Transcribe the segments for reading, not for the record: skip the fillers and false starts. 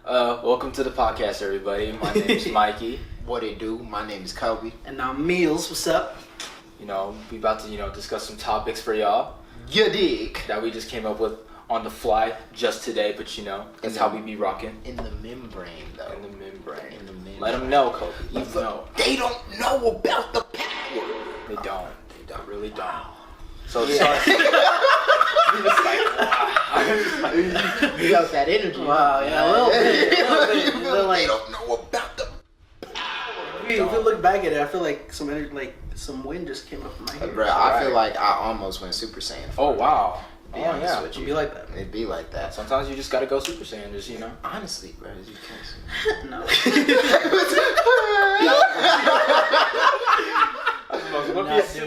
Welcome to the podcast, everybody. My name is Mikey. What it do? My name is Kobe. And I'm Meals. What's up? We about to, discuss some topics for y'all. You dig? That we just came up with on the fly just today, but that's how we be rocking. In the membrane, though. In the membrane. In the membrane. Let them know, Kobe. Let them know. They don't know about the power. They don't. They really don't. Wow. So yeah. You got that energy. Wow, yeah, a little bit. They don't know about the power. If you look back at it, I feel like some wind just came up in my head. Bro, I feel like I almost went Super Saiyan. Oh, wow. To be honest with It'd you. be like that. It'd be like that. Sometimes you just gotta go Super Saiyan, just, Honestly, bro, you can't. No. Super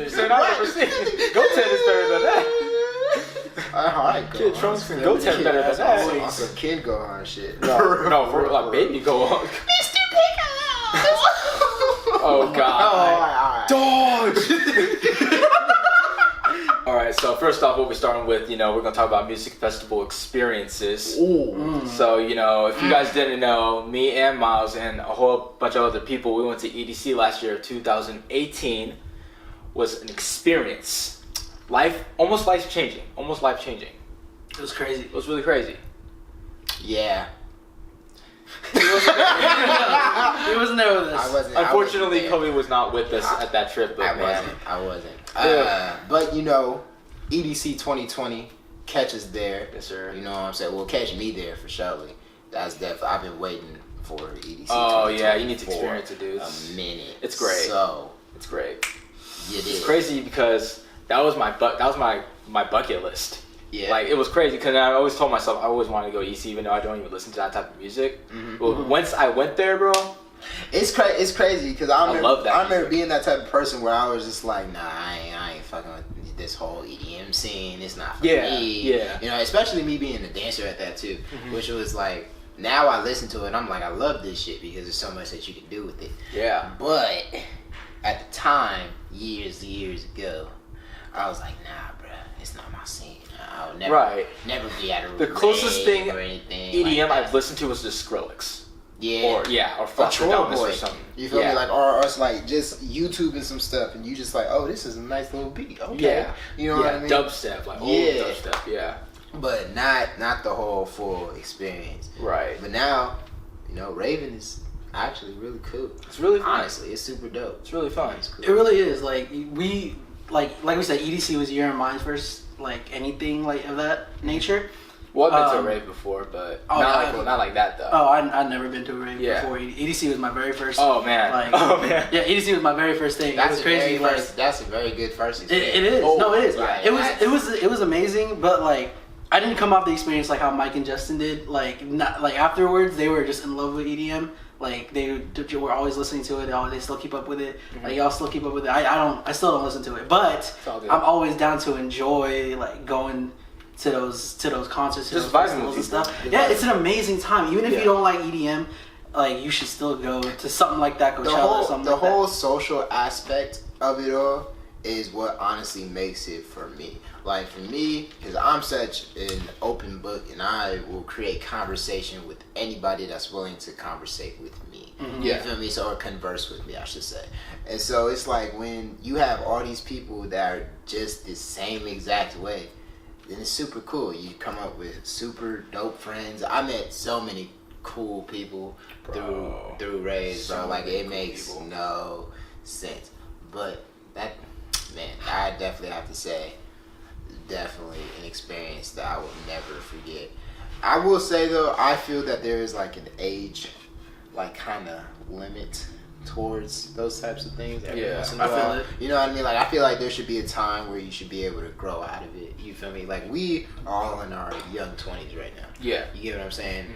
Saiyan I've ever seen. Goten is better than that. Alright, Kid Trunks and Goten better than that. Also, Kid Gohan shit. No, for like baby Gohan. Mr. Piccolo! Oh, God. Dodge! Alright, so first off, what we're starting with, we're going to talk about music festival experiences. Ooh. So, if you guys didn't know, me and Miles and a whole bunch of other people, we went to EDC last year, 2018, was an experience. Almost life-changing. It was crazy. It was really crazy. Yeah. He wasn't there with us. Unfortunately, Kobe was not with us at that trip, but I wasn't. Yeah. But EDC 2020 catch us there. Yes, sir. You know what I'm saying? Well, catch me there for surely. That's definitely. I've been waiting for EDC. Oh yeah, you need to experience it, dude. A minute. It's great. So it's great. It's crazy because that was my bucket list. Yeah. Like, it was crazy because I always told myself I always wanted to go EC, even though I don't even listen to that type of music. Mm-hmm. But once I went there, bro, it's crazy because I love that. I remember being that type of person where I was just like, nah, I ain't fucking with this whole EDM scene. It's not for me. Yeah. Especially me being a dancer at that too, which was like, now I listen to it and I'm like, I love this shit because there's so much that you can do with it. Yeah. But at the time, years ago, I was like, nah, bro, it's not my scene. I'll never be at a The closest thing or anything EDM like I've listened to was the Skrillex. Yeah. Or Foster Dominus or something. You feel me? Like, or us like just YouTubing some stuff and you just like, oh, this is a nice little beat. Okay. Yeah. You know what I mean? Dubstep, like old dubstep, yeah. But not the whole full experience. Right. But now, Raven is actually really cool. It's really fun. Honestly, it's super dope. It's really fun. It's cool. It really is. Like we said, EDC was year in mind first. Like anything like of that nature. Well, I've been to a rave before, but not like that though. Oh, I'd never been to a rave before. EDC was my very first. Oh man. Yeah, EDC was my very first thing. It was crazy. That's a very good first experience. It is. No, it is. Right. It was amazing, but like I didn't come off the experience like how Mike and Justin did. Like afterwards, they were just in love with EDM. Like they were always listening to it. They still keep up with it. Like y'all still keep up with it. I still don't listen to it, but I'm always down to enjoy like going to those concerts, just festivals and stuff. Yeah, it's an amazing time. Even if you don't like EDM, like you should still go to something like that. Coachella or something the like whole that. social aspect of it all is what honestly makes it for me. Like for me, because I'm such an open book and I will create conversation with anybody that's willing to conversate with me. Mm-hmm. You feel me? So, or converse with me, I should say. And so it's like when you have all these people that are just the same exact way, then it's super cool. You come up with super dope friends. I met so many cool people through raves, bro. Like it makes no sense. But that, man, I definitely have to say, definitely an experience that I will never forget. I will say though, I feel that there is like an age, like kind of limit towards those types of things. Every once in a while. I feel it. You know what I mean? Like I feel like there should be a time where you should be able to grow out of it. You feel me? Like we are all in our young 20s right now. Yeah. You get what I'm saying?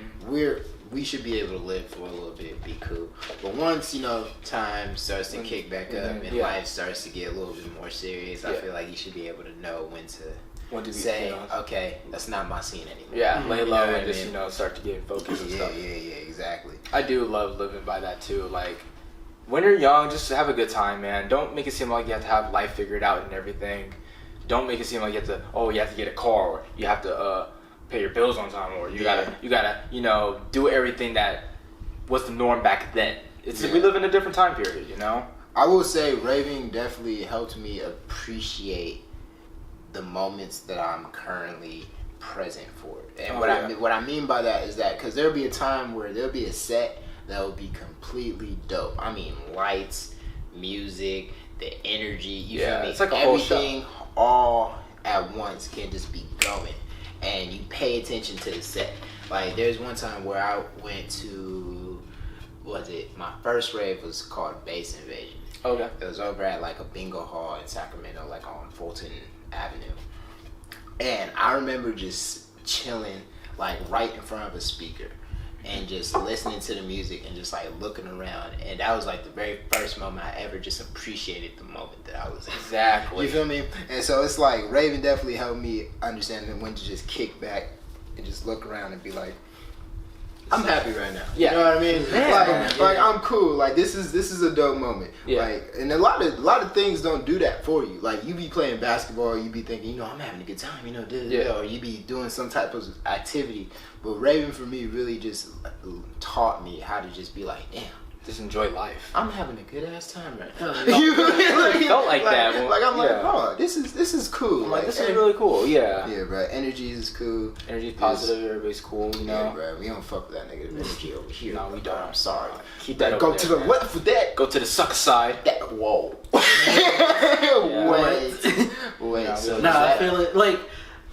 We should be able to live for a little bit, be cool. But once, time starts to kick back up and life starts to get a little bit more serious, I feel like you should be able to know when to say, okay, that's not my scene anymore. Yeah, lay low and just, start to get focused and stuff. Yeah, exactly. I do love living by that too. Like, when you're young, just have a good time, man. Don't make it seem like you have to have life figured out and everything. Don't make it seem like you have to get a car or you have to pay your bills on time, or you gotta you know, do everything that was the norm back then. We live in a different time period, you know. I will say raving definitely helped me appreciate the moments that I'm currently present for. And what I mean by that is that because there'll be a time where there'll be a set that will be completely dope. I mean, lights, music, the energy, you feel me? It's like a whole show. Everything all at once can just be going, and you pay attention to the set. Like there's one time where I went to, my first rave was called Bass Invasion. Okay. It was over at like a bingo hall in Sacramento, like on Fulton Avenue. And I remember just chilling like right in front of a speaker and just listening to the music and just like looking around. And that was like the very first moment I ever just appreciated the moment that I was in. Exactly. You feel me? And so it's like Raven definitely helped me understand when to just kick back and just look around and be like, I'm happy right now. Yeah. You know what I mean? Yeah. Like I'm cool. Like this is a dope moment. Yeah. Like, and a lot of things don't do that for you. Like you be playing basketball, you be thinking, you know, I'm having a good time, you know, or you be doing some type of activity. But Raven for me really just taught me how to just be like, damn, just enjoy life. I'm having a good ass time right now. It felt like that. Like I'm like, oh, this is cool. I'm like, this is really cool. Yeah. Yeah, bro. Energy is cool. Energy's positive. Everybody's cool. You know. Yeah, bro. We don't fuck with that negative energy over here. No, we don't. I'm sorry. Keep that. Go over to there, the man. left for that. Go to the sucker side. Whoa. Wait. No, So I feel it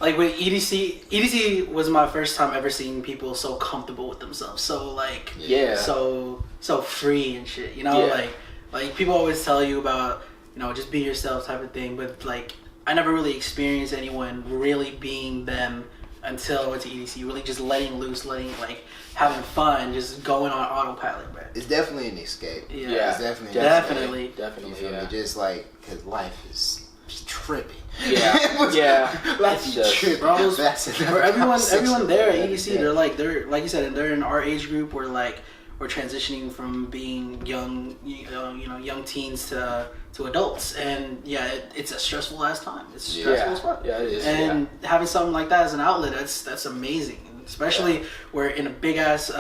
like with EDC was my first time ever seeing people so comfortable with themselves, so like so free and shit, you know. Like people always tell you about, you know, just be yourself type of thing, but like I never really experienced anyone really being them until I went to EDC, really just letting loose, like having fun, just going on autopilot, bro. it's definitely an escape. Yeah. It's definitely Definitely. You feel me? Just like, cause life is tripping. Yeah. Life is tripping. Bros, That's for everyone there at EDC, they're like you said, they're in our age group where like we're transitioning from being young, young teens to adults, and it's a stressful ass time. It's stressful as fuck. Yeah, it is. And having something like that as an outlet, that's amazing. Especially we're in a big ass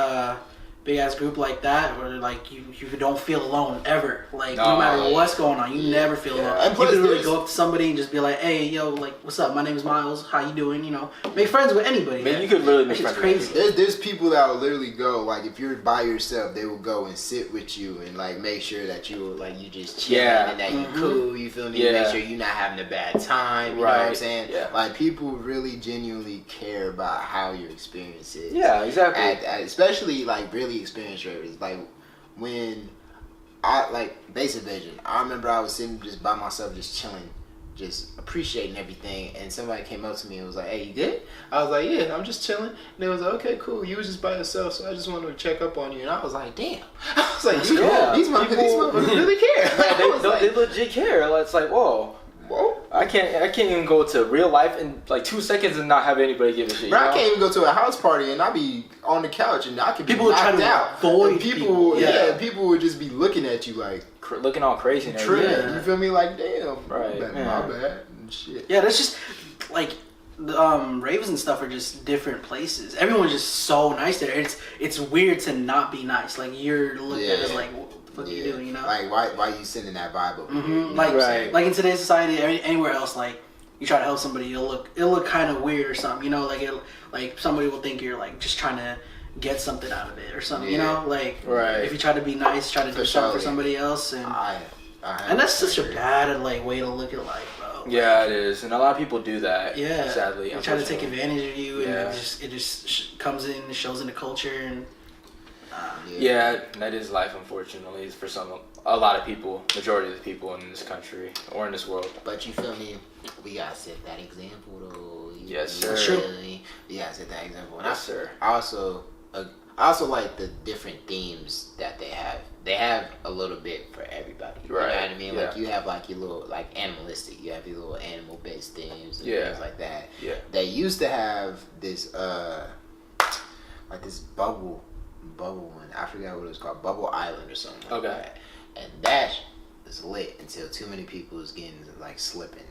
group like that, where like you don't feel alone ever. Like no matter what's going on, you never feel alone. And you can really go up to somebody and just be like, "Hey, yo, like, what's up? My name is Miles. How you doing?" You know, make friends with anybody. Man, you could really make That's friends crazy. with anybody. There's people that will literally go, like, if you're by yourself, they will go and sit with you and like make sure that you just chilling and that you cool. You feel me? Yeah. Make sure you're not having a bad time. You know what I'm saying? Yeah. Like people really genuinely care about how your experience is. Yeah, exactly. Especially like really experienced ravers. Like when I like Bass Invasion, I remember I was sitting just by myself, just chilling, just appreciating everything, and somebody came up to me and was like, "Hey, you good?" I was like, "Yeah, I'm just chilling." And they was like, "Okay, cool. You was just by yourself, so I just wanted to check up on you." And I was like, "Damn!" I was like, "These motherfuckers really care." They legit care. It's like, whoa. I can't even go to real life in like 2 seconds and not have anybody give a shit. Bro, I can't even go to a house party and I be on the couch and I could be people knocked try to out. avoid People would just be looking at you like looking all crazy and tripping. everything. You feel me? Like, damn, Right, my bad and shit. Yeah, that's just like the raves and stuff are just different places. Everyone's just so nice there. It's weird to not be nice. Like you're looked at as like, what the fuck are you doing? You know? Like why you sending that vibe over? Like in today's society, anywhere else, like you try to help somebody, it'll look kind of weird or something. You know, like somebody will think you're like just trying to get something out of it or something. You know, like if you try to be nice, try to do something for somebody else, and that's such a bad like way to look at life, bro. Yeah, it is, and a lot of people do that. Yeah, sadly, they try to take advantage of you, and it just comes in, and shows in the culture, and that is life, unfortunately, for a lot of people, majority of the people in this country or in this world. But you feel me? We gotta set that example, though. Yes, sir. We gotta set that example. Yes, sir. I also like the different themes that they have. They have a little bit for everybody. You know what I mean? Like you have like your little like animalistic. You have your little animal based themes and things like that. Yeah. They used to have this like this bubble one. I forgot what it was called. Bubble Island or something like that. And that was lit until too many people was getting like slipping.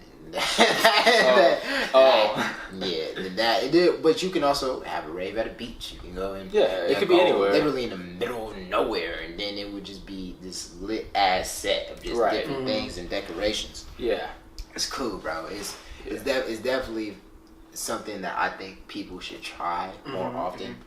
It but you can also have a rave at a beach. You can go and it could be anywhere, literally in the middle of nowhere, and then it would just be this lit ass set of just different things and decorations. Yeah, it's cool, bro. It's definitely something that I think people should try more often.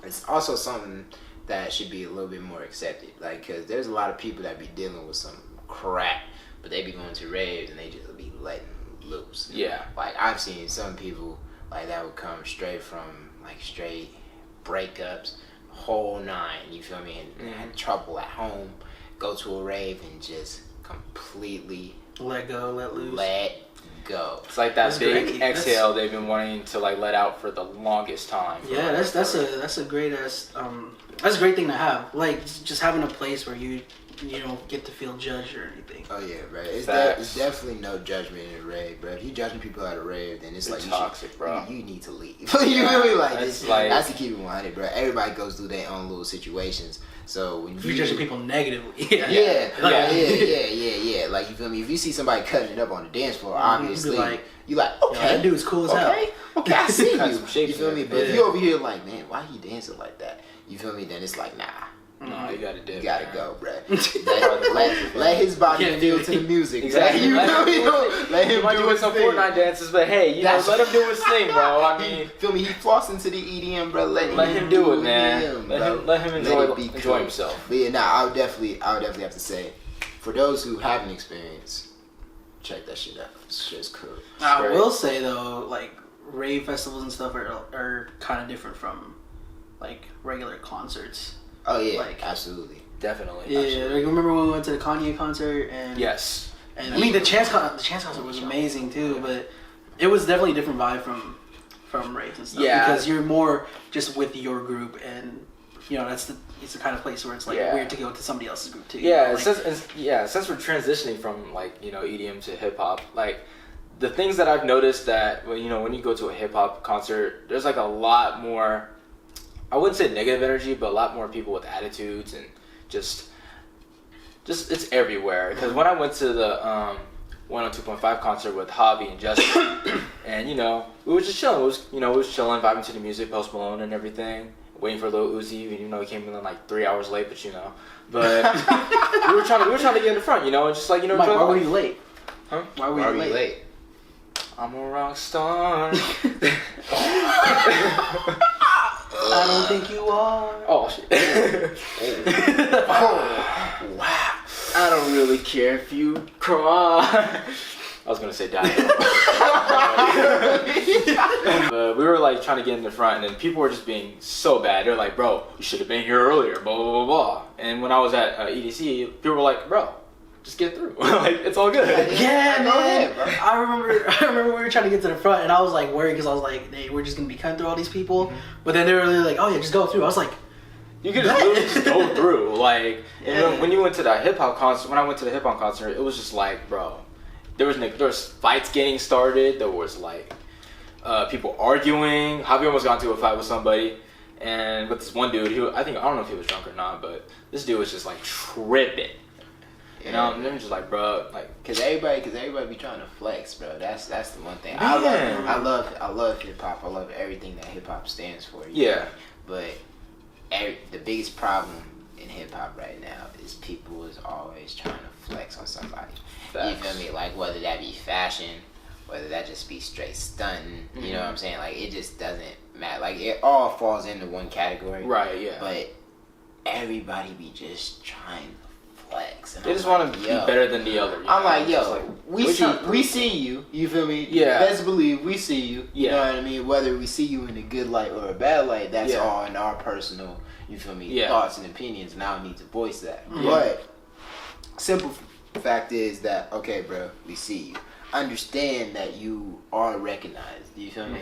It's also something that should be a little bit more accepted, like, because there's a lot of people that be dealing with some crap, but they be going to raves and they just be letting loose. Yeah, like I've seen some people like that would come straight from like straight breakups, whole nine. You feel me? And had trouble at home, go to a rave and just completely let go, let loose, let go. It's like that big exhale they've been wanting to like let out for the longest time. Yeah, that's a great that's a great thing to have. Like just having a place where you don't get to feel judged or anything. Oh yeah, bro. It's definitely no judgment in a rave, bro. If you judging people at a rave, then it's like toxic, bro. You need to leave. You feel me? Like that's to keep it 100, bro. Everybody goes through their own little situations. So when you're judging people negatively, yeah. Like you feel me? If you see somebody cutting it up on the dance floor, obviously you like, okay, that dude's cool as hell. Okay, I see you. You feel me? But if you over here like, man, why he dancing like that? You feel me? Then it's like, nah. No, you gotta do. You gotta go, bro. Let his body feel to the music. Exactly. You feel me? Let him do some Fortnite dances, but hey, let him do his thing, bro. I mean, feel me? He flossing to the EDM, bro. Let him do it, man. Let him enjoy himself. But yeah, I would definitely have to say, for those who haven't experienced, check that shit out. It's just cool. I will say though, like rave festivals and stuff are kind of different from like regular concerts. Oh yeah, absolutely, definitely. Yeah, absolutely. Like, remember when we went to the Kanye concert and yes, and I mean the Chance concert was amazing too, but it was definitely a different vibe from raves and stuff. Yeah, because you're more just with your group, and it's the kind of place where it's like weird to go to somebody else's group too. Yeah, since we're transitioning from like EDM to hip hop, like the things that I've noticed that when you go to a hip hop concert, there's like a lot more. I wouldn't say negative energy, but a lot more people with attitudes and just it's everywhere. Because when I went to the 102.5 concert with Hobby and Justin, and we were just chilling. We was chilling, vibing to the music, Post Malone and everything, waiting for Lil Uzi, even though he came in like 3 hours late. But we were trying to get in the front, and just like Mike, why were you late? Huh? Why were you late? I'm a rock star. I don't think you are. Oh shit. Oh wow. I don't really care if you cry. I was gonna say die. But we were like trying to get in the front, and then people were just being so bad. They're like, "Bro, you should have been here earlier." Blah blah blah blah. And when I was at EDC, people were like, "Bro, just get through. Like it's all good." Yeah, man. I remember we were trying to get to the front, and I was like worried because I was like, "Hey, we're just gonna be cutting through all these people." Mm-hmm. But then they were really like, "Oh yeah, just go through." I was like, "You can just go through." Like when you went to that hip hop concert, when I went to the hip hop concert, it was just like, bro, there was fights getting started. There was like people arguing. Javi almost got into a fight with somebody, and with this one dude, I don't know if he was drunk or not, but this dude was just like tripping. And I'm just like, bro, like, cause everybody be trying to flex, bro. That's the one thing. I love hip hop. I love everything that hip hop stands for. Yeah. But the biggest problem in hip hop right now is people is always trying to flex on somebody. Facts. You feel me? Like whether that be fashion, whether that just be straight stunting. Mm-hmm. You know what I'm saying? Like it just doesn't matter. Like it all falls into one category. Right. Yeah. But everybody be just trying to flex. They just want to be better than the other. I'm like, yo, we see you. You feel me? Yeah. Best believe we see you. You know what I mean? Whether we see you in a good light or a bad light, that's all in our personal, you feel me, thoughts and opinions, and I don't need to voice that. Mm-hmm. But simple fact is that, okay, bro, we see you. Understand that you are recognized. You feel me?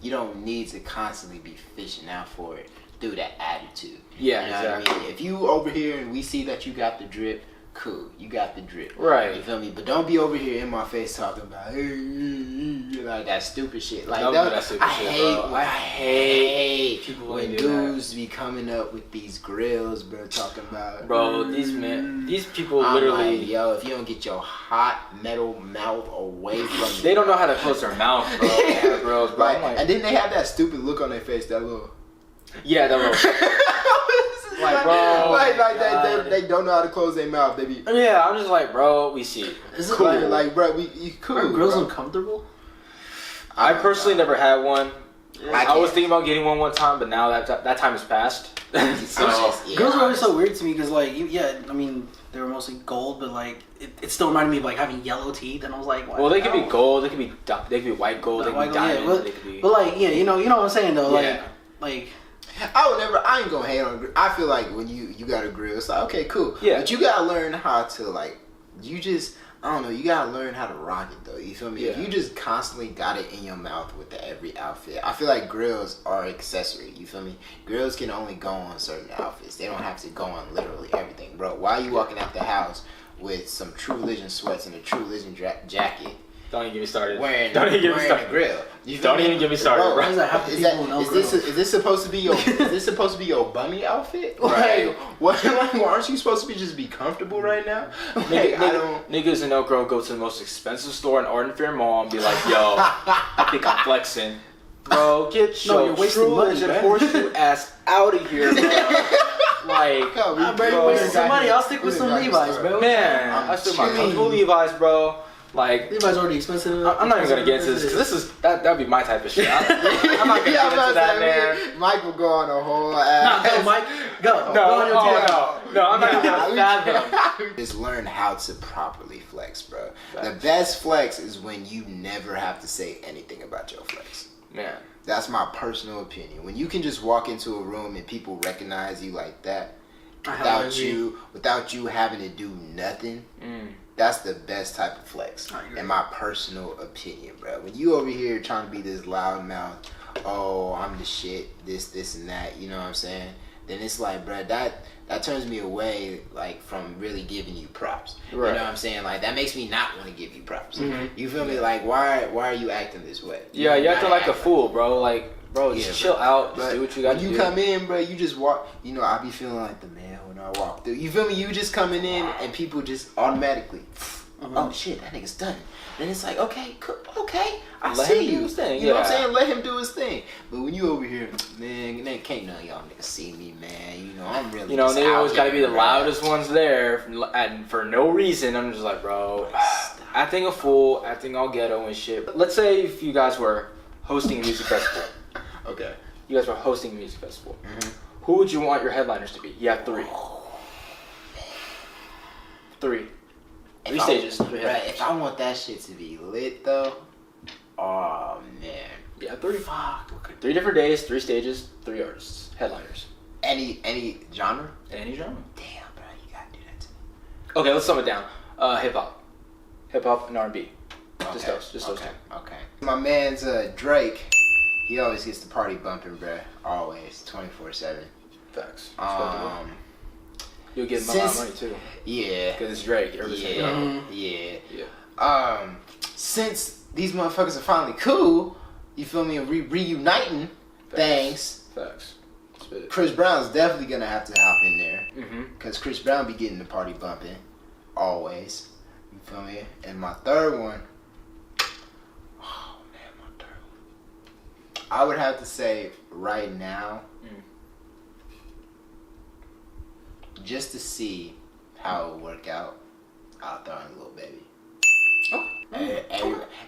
You don't need to constantly be fishing out for it through that attitude. Yeah, you know what I mean? If you over here and we see that you got the drip, cool. You got the drip. Right. You feel me? But don't be over here in my face talking about like that stupid shit. Like that stupid shit, bro. I hate people when dudes be coming up with these grills, bro, talking about these people I'm literally like, yo, if you don't get your hot metal mouth away from me. they don't know how to close their mouth, bro. Bro. Like, and then they have that stupid look on their face, that little yeah, that little like, bro, like they don't know how to close their mouth. They be yeah, I'm just like, bro, we see. Is it cool. like, Like, bro, you cool. are grills bro. uncomfortable? I personally never had one. I was can't. thinking about getting one time, but now that time has passed. So Yeah, Grills are always so weird to me because, like, I mean, they were mostly gold, but like, it still reminded me of like having yellow teeth, and I was like, why? well, they could be gold, they could be white gold, they could be diamond, but, they could be. but like, yeah, you know what I'm saying though, Yeah. like. I ain't gonna hate on grill. I feel like when you got a grill, it's like, okay, cool. Yeah. But you gotta learn how to, like, I don't know, you gotta learn how to rock it though. You feel me? Yeah. If you just constantly got it in your mouth with every outfit, I feel like grills are accessory. You feel me? Grills can only go on certain outfits. They don't have to go on literally everything, bro. Why are you walking out the house with some True Religion sweats and a True Religion jacket? Don't even get me started. Wearing started. a grill. You feel Don't me? even get me started, bro. Why does that have to Is, people know grills? is this supposed to be your bunny outfit? Right. Like, what? Like, aren't you supposed to be comfortable right now? Like, I don't. Niggas in Elk Grove go to the most expensive store in Arden Fair Mall and be like, yo, I think I'm flexing. Bro, get No, your you're wasting True money, Religion man. horseshoe ass out of here, bro. Like, I'm ready to waste some money. I'll stick with some Levi's, bro. man, I still my comfortable Levi's, bro. Like, Levi's already expensive. I'm not even gonna get into this because that'd be my type of shit. I'm not gonna get into that, man. Mike will go on a whole ass. Nah, go, Mike. Go. No, Go on your no, I'm not even gonna fathom. Just learn how to properly flex, bro. The Facts. best flex is when you never have to say anything about your flex. Man, That's my personal opinion. When you can just walk into a room and people recognize you like that, without you having to do nothing, that's the best type of flex, in my personal opinion, bro. When you over here trying to be this loudmouth, oh, I'm the shit, this and that, you know what I'm saying? Then it's like, bro, that turns me away, like, from really giving you props. Right. You know what I'm saying? Like, that makes me not want to give you props. You feel me? Like, why are you acting this way? yeah, you acting like a act fool, bro. Like, bro, just chill out, just But do what you got to do. when you come in, bro, you just walk. You know, I be feeling like the man when I walk through. You feel me? You just coming in and people just automatically, oh shit, that nigga's done. Then it's like, okay, okay, I Let see him do you. his thing, You know what I'm yeah. saying? Let him do his thing. But when you over here, man, can't none of y'all niggas see me, man. You know, I'm really. You know, just they out always got to here, be the bro. loudest ones there, and for no reason. I'm just like, bro, acting a fool, acting all ghetto and shit. Let's say if you guys were hosting a music festival. Okay. You guys were hosting a music festival. Who would you want your headliners to be? You have three. Three stages. Right, if I want that shit to be lit though, oh man. Yeah, three. Fuck. Okay. 3 different days, 3 stages, 3 artists, headliners. Any genre? Any genre. Damn, bro, you gotta do that to me. Okay, let's sum it down. Hip hop and R&B. Just Okay, those two. Okay. My man's Drake. He always gets the party bumping, bruh. Always, 24/7. Facts. You'll get a lot of money too. Yeah. Because it's Drake. Everybody's gonna go. Yeah. Since these motherfuckers are finally cool, you feel me, reuniting things. Facts. Spit it. Chris Brown's definitely gonna have to hop in there. Mm-hmm. Cause Chris Brown be getting the party bumping, always. You feel me? And my third one, oh man, my third one. I would have to say right now, just to see how it would work out, I'll throw in Lil Baby.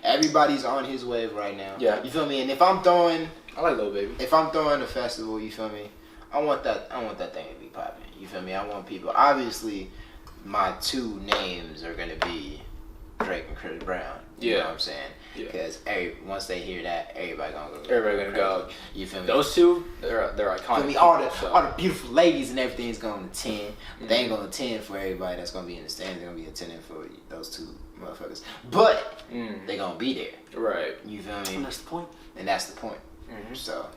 Everybody's on his wave right now. Yeah. You feel me? And if I'm throwing I like Lil Baby. a festival, you feel me? I want that thing to be popping. You feel me? I want people. Obviously, my two names are gonna be Drake and Chris Brown. You know what I'm saying? Yeah. Because once they hear that, everybody gonna go. Everybody gonna go. You feel me? Those two, they're iconic. Feel me? All the beautiful ladies and everything is going to attend. They ain't gonna attend for everybody that's gonna be in the stands. They're gonna be attending for those two motherfuckers. But they gonna be there. Right. You feel me? And that's the point. And that's the point. So.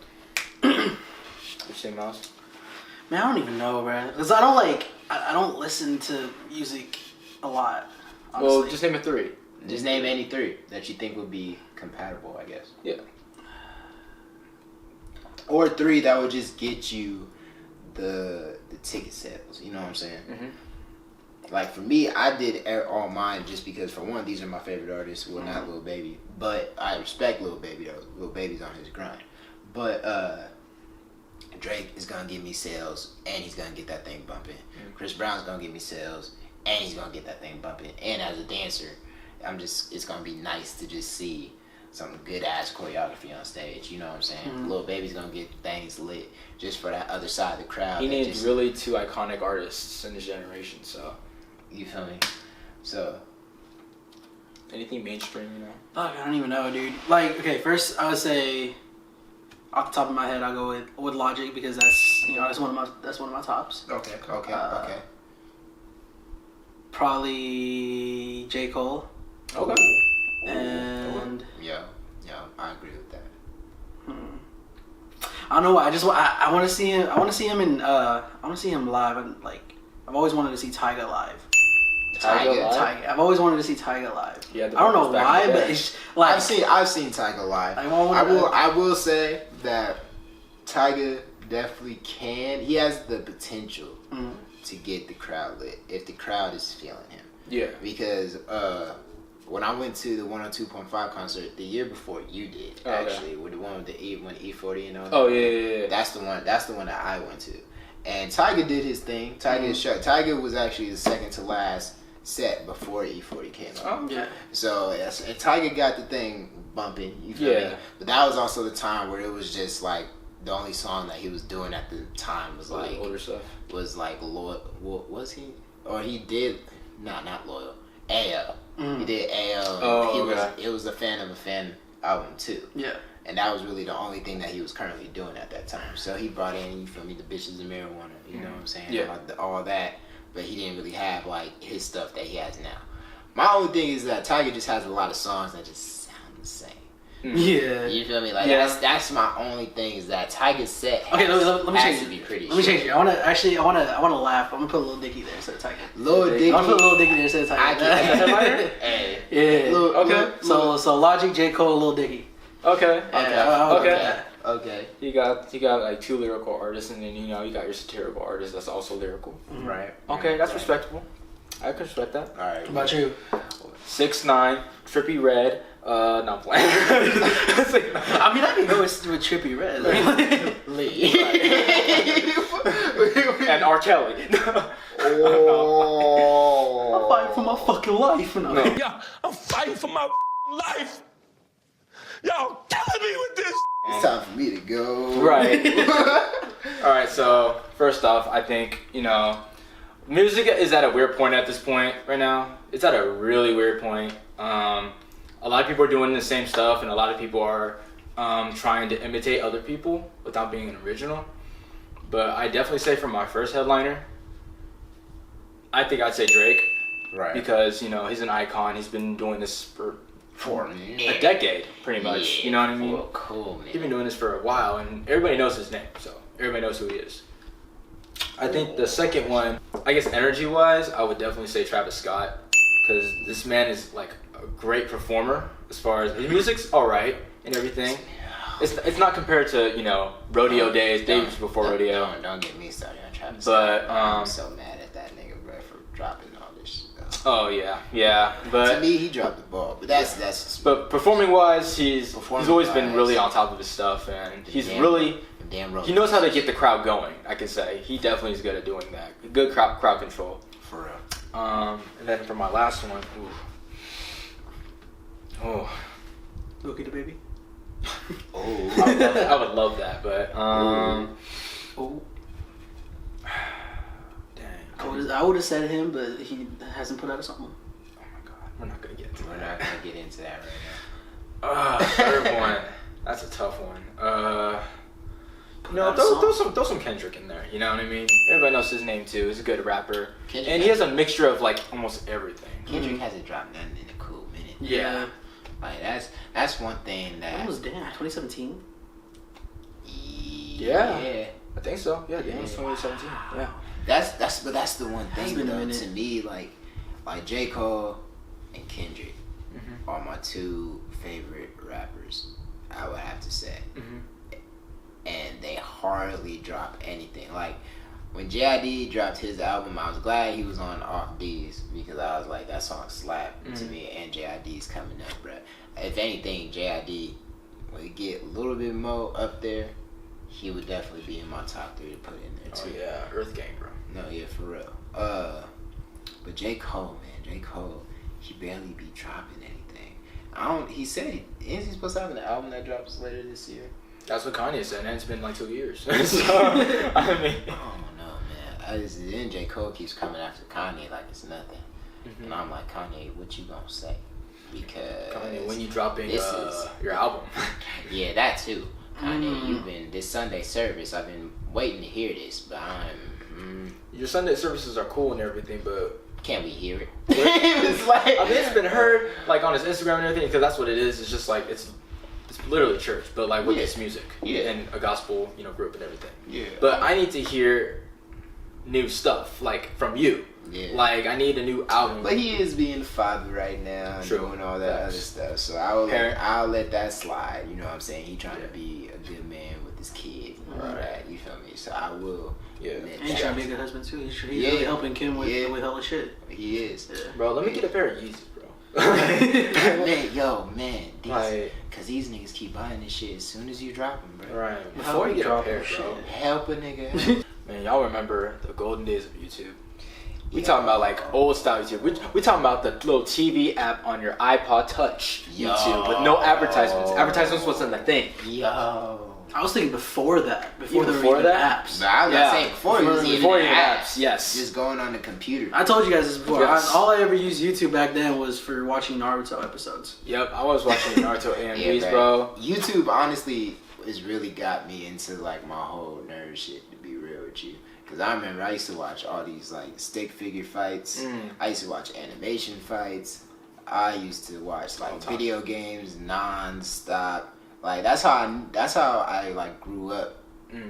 You say, Miles? Man, I don't even know, bro. Because I don't I don't listen to music a lot. Honestly. Well, just name a 3. Just name any 3 that you think would be compatible, I guess. Yeah. Or 3 that would just get you the ticket sales. You know what I'm saying? Mm-hmm. Like for me, I did all mine just because for one, these are my favorite artists. Well, not Lil Baby, but I respect Lil Baby though. Lil Baby's on his grind. But Drake is gonna give me sales, and he's gonna get that thing bumping. Mm-hmm. Chris Brown's gonna give me sales, and he's gonna get that thing bumping. And as a dancer, it's gonna be nice to just see some good ass choreography on stage. You know what I'm saying? Mm-hmm. Lil Baby's gonna get things lit just for that other side of the crowd. He needs really 2 iconic artists in his generation. So you feel me? So anything mainstream, you know. Fuck, I don't even know, dude. Like, okay, first I would say, off the top of my head, I'll go with Logic because that's one of my tops. okay. Probably J. Cole. Okay. And yeah, I agree with that. I don't know why. I want to see him. I want to see him live. And I've always wanted to see Tyga live. Tyga. I've always wanted to see Tyga live. Yeah, I don't know why, but it's like I've seen Tyga live. I will say that Tyga definitely can. He has the potential to get the crowd lit if the crowd is feeling him. Yeah. Because when I went to the 102.5 concert the year before you did, with the one with the E40 and all that. Oh yeah. That's the one that I went to. And Tyga did his thing. Tyga was actually the second to last set before E40 came out. Oh, yeah. So and Tyga got the thing bumping. You feel me? But that was also the time where it was just like the only song that he was doing at the time was like older stuff. Was like Loyal. Was he? Or he did? Not Loyal. AO. He did AO. Oh, It was a Fan of a Fan album too. Yeah. And that was really the only thing that he was currently doing at that time. So he brought in, you feel me, the Bitches and Marijuana, you know what I'm saying? Yeah. All that. But he didn't really have, like, his stuff that he has now. My only thing is that Tyga just has a lot of songs that just sound the same. Yeah. You feel me? Like, that's my only thing is that Tyga's set let me change to be pretty. Let me change it. I want to laugh. I'm going to put a Lil Dicky there instead of Tyga. Lil Dicky. I'm going to put Lil Dicky there instead of Tyga. Hey. Yeah. Okay. So Logic, J. Cole, Lil Dicky. Okay. Okay. You got like 2 lyrical artists, and then you got your satirical artist that's also lyrical. Right. Okay, that's respectable. I can respect that. All right. What about you? 6ix9ine, Trippie Redd. Not playing. I mean, I can go with Trippie Redd. Lee. And R. Kelly. I'm fighting for my fucking life. No. Yeah, I'm fighting for my life. Y'all killing me with this. It's time for me to go. Right. Alright, so first off, I think, music is at a weird point at this point right now. It's at a really weird point. A lot of people are doing the same stuff, and a lot of people are trying to imitate other people without being an original. But I definitely say for my first headliner, I think I'd say Drake. Right. Because, he's an icon. He's been doing this for a decade, pretty much. Yeah. You know what I mean? Well, cool, man. He's been doing this for a while, and everybody knows his name, so everybody knows who he is. I think the second one, I guess energy-wise, I would definitely say Travis Scott, because this man is like a great performer as far as his music's all right and everything. It's not compared to rodeo days before rodeo. Don't get me started on Travis. But I'm so mad at that nigga, bro, for dropping all this shit. Oh yeah. But to me, he dropped the ball. But that's just. But performing wise, he's always been really on top of his stuff, and he's really. He knows how to get the crowd going. I can say he definitely is good at doing that. Good crowd control. For real. And then for my last one, Bookie the Baby. I would love that, but dang. I would have said him, but he hasn't put out a song. Oh my god, we're not gonna get into We're that. not gonna get into that right now. Third one. That's a tough one. Throw some Kendrick in there. You know what I mean? Everybody knows his name too. He's a good rapper, and he has a mixture of like almost everything. Kendrick hasn't dropped nothing in a cool minute. Yeah. Like that's one thing that. When was that? 2017. Yeah. I think so. Yeah, the game was 2017. Yeah. That's the one It's thing been a though, minute. to me, like J. Cole and Kendrick Mm-hmm. are my two favorite rappers, I would have to say. Mm-hmm. And they hardly drop anything. Like when JID dropped his album, I was glad he was on Off D's because I was like, that song slapped to me, and JID's coming up, bruh. If anything, JID would get a little bit more up there. He would definitely be in my top 3 to put in there too. Oh yeah, Earth Gang, bro. No, yeah, for real. But J. Cole, man, J. Cole, he barely be dropping anything. He said, isn't he supposed to have an album that drops later this year? That's what Kanye said, and it's been like 2 years. So, I mean, I don't know, man. Then J. Cole keeps coming after Kanye like it's nothing. And I'm like, Kanye, what you gonna say? Because Kanye, when you dropping this is your album? yeah, that too. Kanye, you've been this Sunday service. I've been waiting to hear this, but Your Sunday services are cool and everything, but can we hear it? It's like I mean, it's been heard like on his Instagram and everything because that's what it is. It's just like it's literally church, but like with this music and a gospel, group and everything. Yeah. But I need to hear new stuff like from you. Yeah. Like I need a new album. But he is being a father right now and doing all that other stuff. So I'll let that slide. You know what I'm saying? He trying to be a good man with his kids and all that. You feel me? So I will. Yeah. And he's trying to be a good husband too. He's really helping Kim with hella shit. He is. Yeah. Bro, let me get a pair of Yeezys, bro. man, cause these niggas keep buying this shit as soon as you drop them, bro. Right. Before you get a pair, bro. Help a nigga. Man, y'all remember the golden days of YouTube? We talking about like old style YouTube. We talking about the little TV app on your iPod Touch YouTube with no advertisements. Advertisements wasn't a thing. Yo. I was thinking before that. Before Even there before were even that? apps. But I was gonna say before it was even apps. Yes. Just going on the computer. I told you guys this before. Yes. All I ever used YouTube back then was for watching Naruto episodes. Yep, I was watching Naruto AMVs, bro. YouTube honestly has really got me into like my whole nerd shit, to be real with you. Cause I remember I used to watch all these like stick figure fights. I used to watch animation fights. I used to watch like video games non-stop. Like that's how I like grew up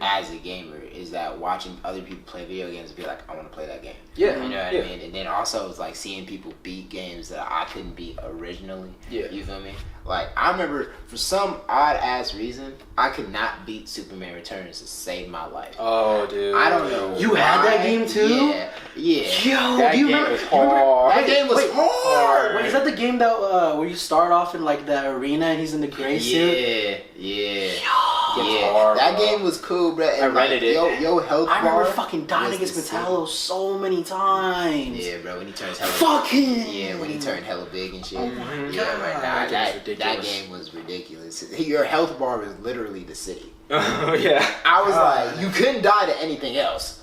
as a gamer, is that watching other people play video games and be like, I want to play that game. Yeah. You know what I mean? And then also it's like seeing people beat games that I couldn't beat originally. Yeah. You feel me? Like I remember for some odd ass reason I could not beat Superman Returns to save my life. Oh, dude. I don't know. You had that game too? Yeah. Yo, That do you game remember? was hard. That game was hard. Wait, is that the game that where you start off in like the arena and he's in the gray suit? Yeah. hard, That bro. game was cool, bro. And I rented it. Yo, health I remember bar fucking dying was against the Metallo so many times. Yeah, bro. When he turns hella Fuck him. Yeah, when he turned hella big and shit. Oh my Yeah, God. right. That Nah, game was that ridiculous. game was ridiculous. Your health bar was literally the city. Oh, yeah. I was like, you couldn't die to anything else.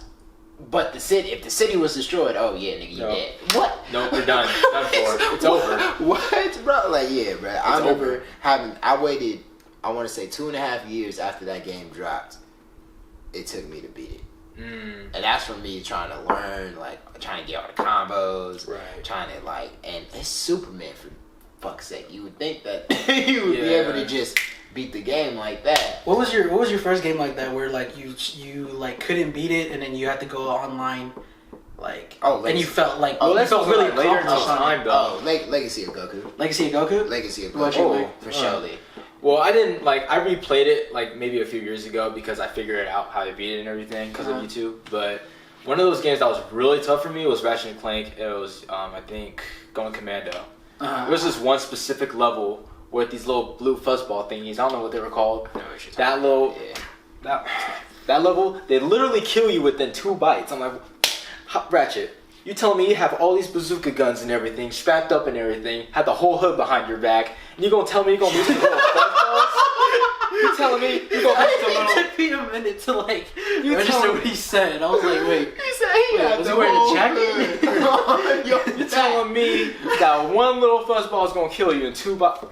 But the city, if the city was destroyed, oh yeah, nigga, you No. dead. What? Nope, you're done. Done for. It's over. What, bro? Like, yeah, bro. I remember over. I waited, I want to say 2.5 years after that game dropped. It took me to beat it. And that's for me trying to learn, like, trying to get all the combos. Right. Trying to, like, and it's Superman, for fuck's sake. You would think that you would be able to just beat the game like that. What was your first game like that where like you like couldn't beat it and then you had to go online like and you felt like you felt really later in accomplished on time it? though. Legacy of Goku. Legacy of Goku? Legacy of What you Goku. like? For surely. Well, I didn't I replayed it like maybe a few years ago because I figured out how to beat it and everything because of YouTube. But one of those games that was really tough for me was Ratchet and Clank. It was I think Going Commando. It was this one specific level with these little blue fuzzball thingies. I don't know what they were called. That little, that level, they literally kill you within 2 bites. I'm like, Ratchet, you telling me you have all these bazooka guns and everything, strapped up and everything, had the whole hood behind your back, and you gonna tell me you gonna lose to little fuzzballs? You telling me you gonna lose to It little... took me a minute to like You register telling what he said. I was like, wait. He said he had was the he wearing a whole jacket? hood. You're telling me that one little fuzzball is gonna kill you in 2 bites?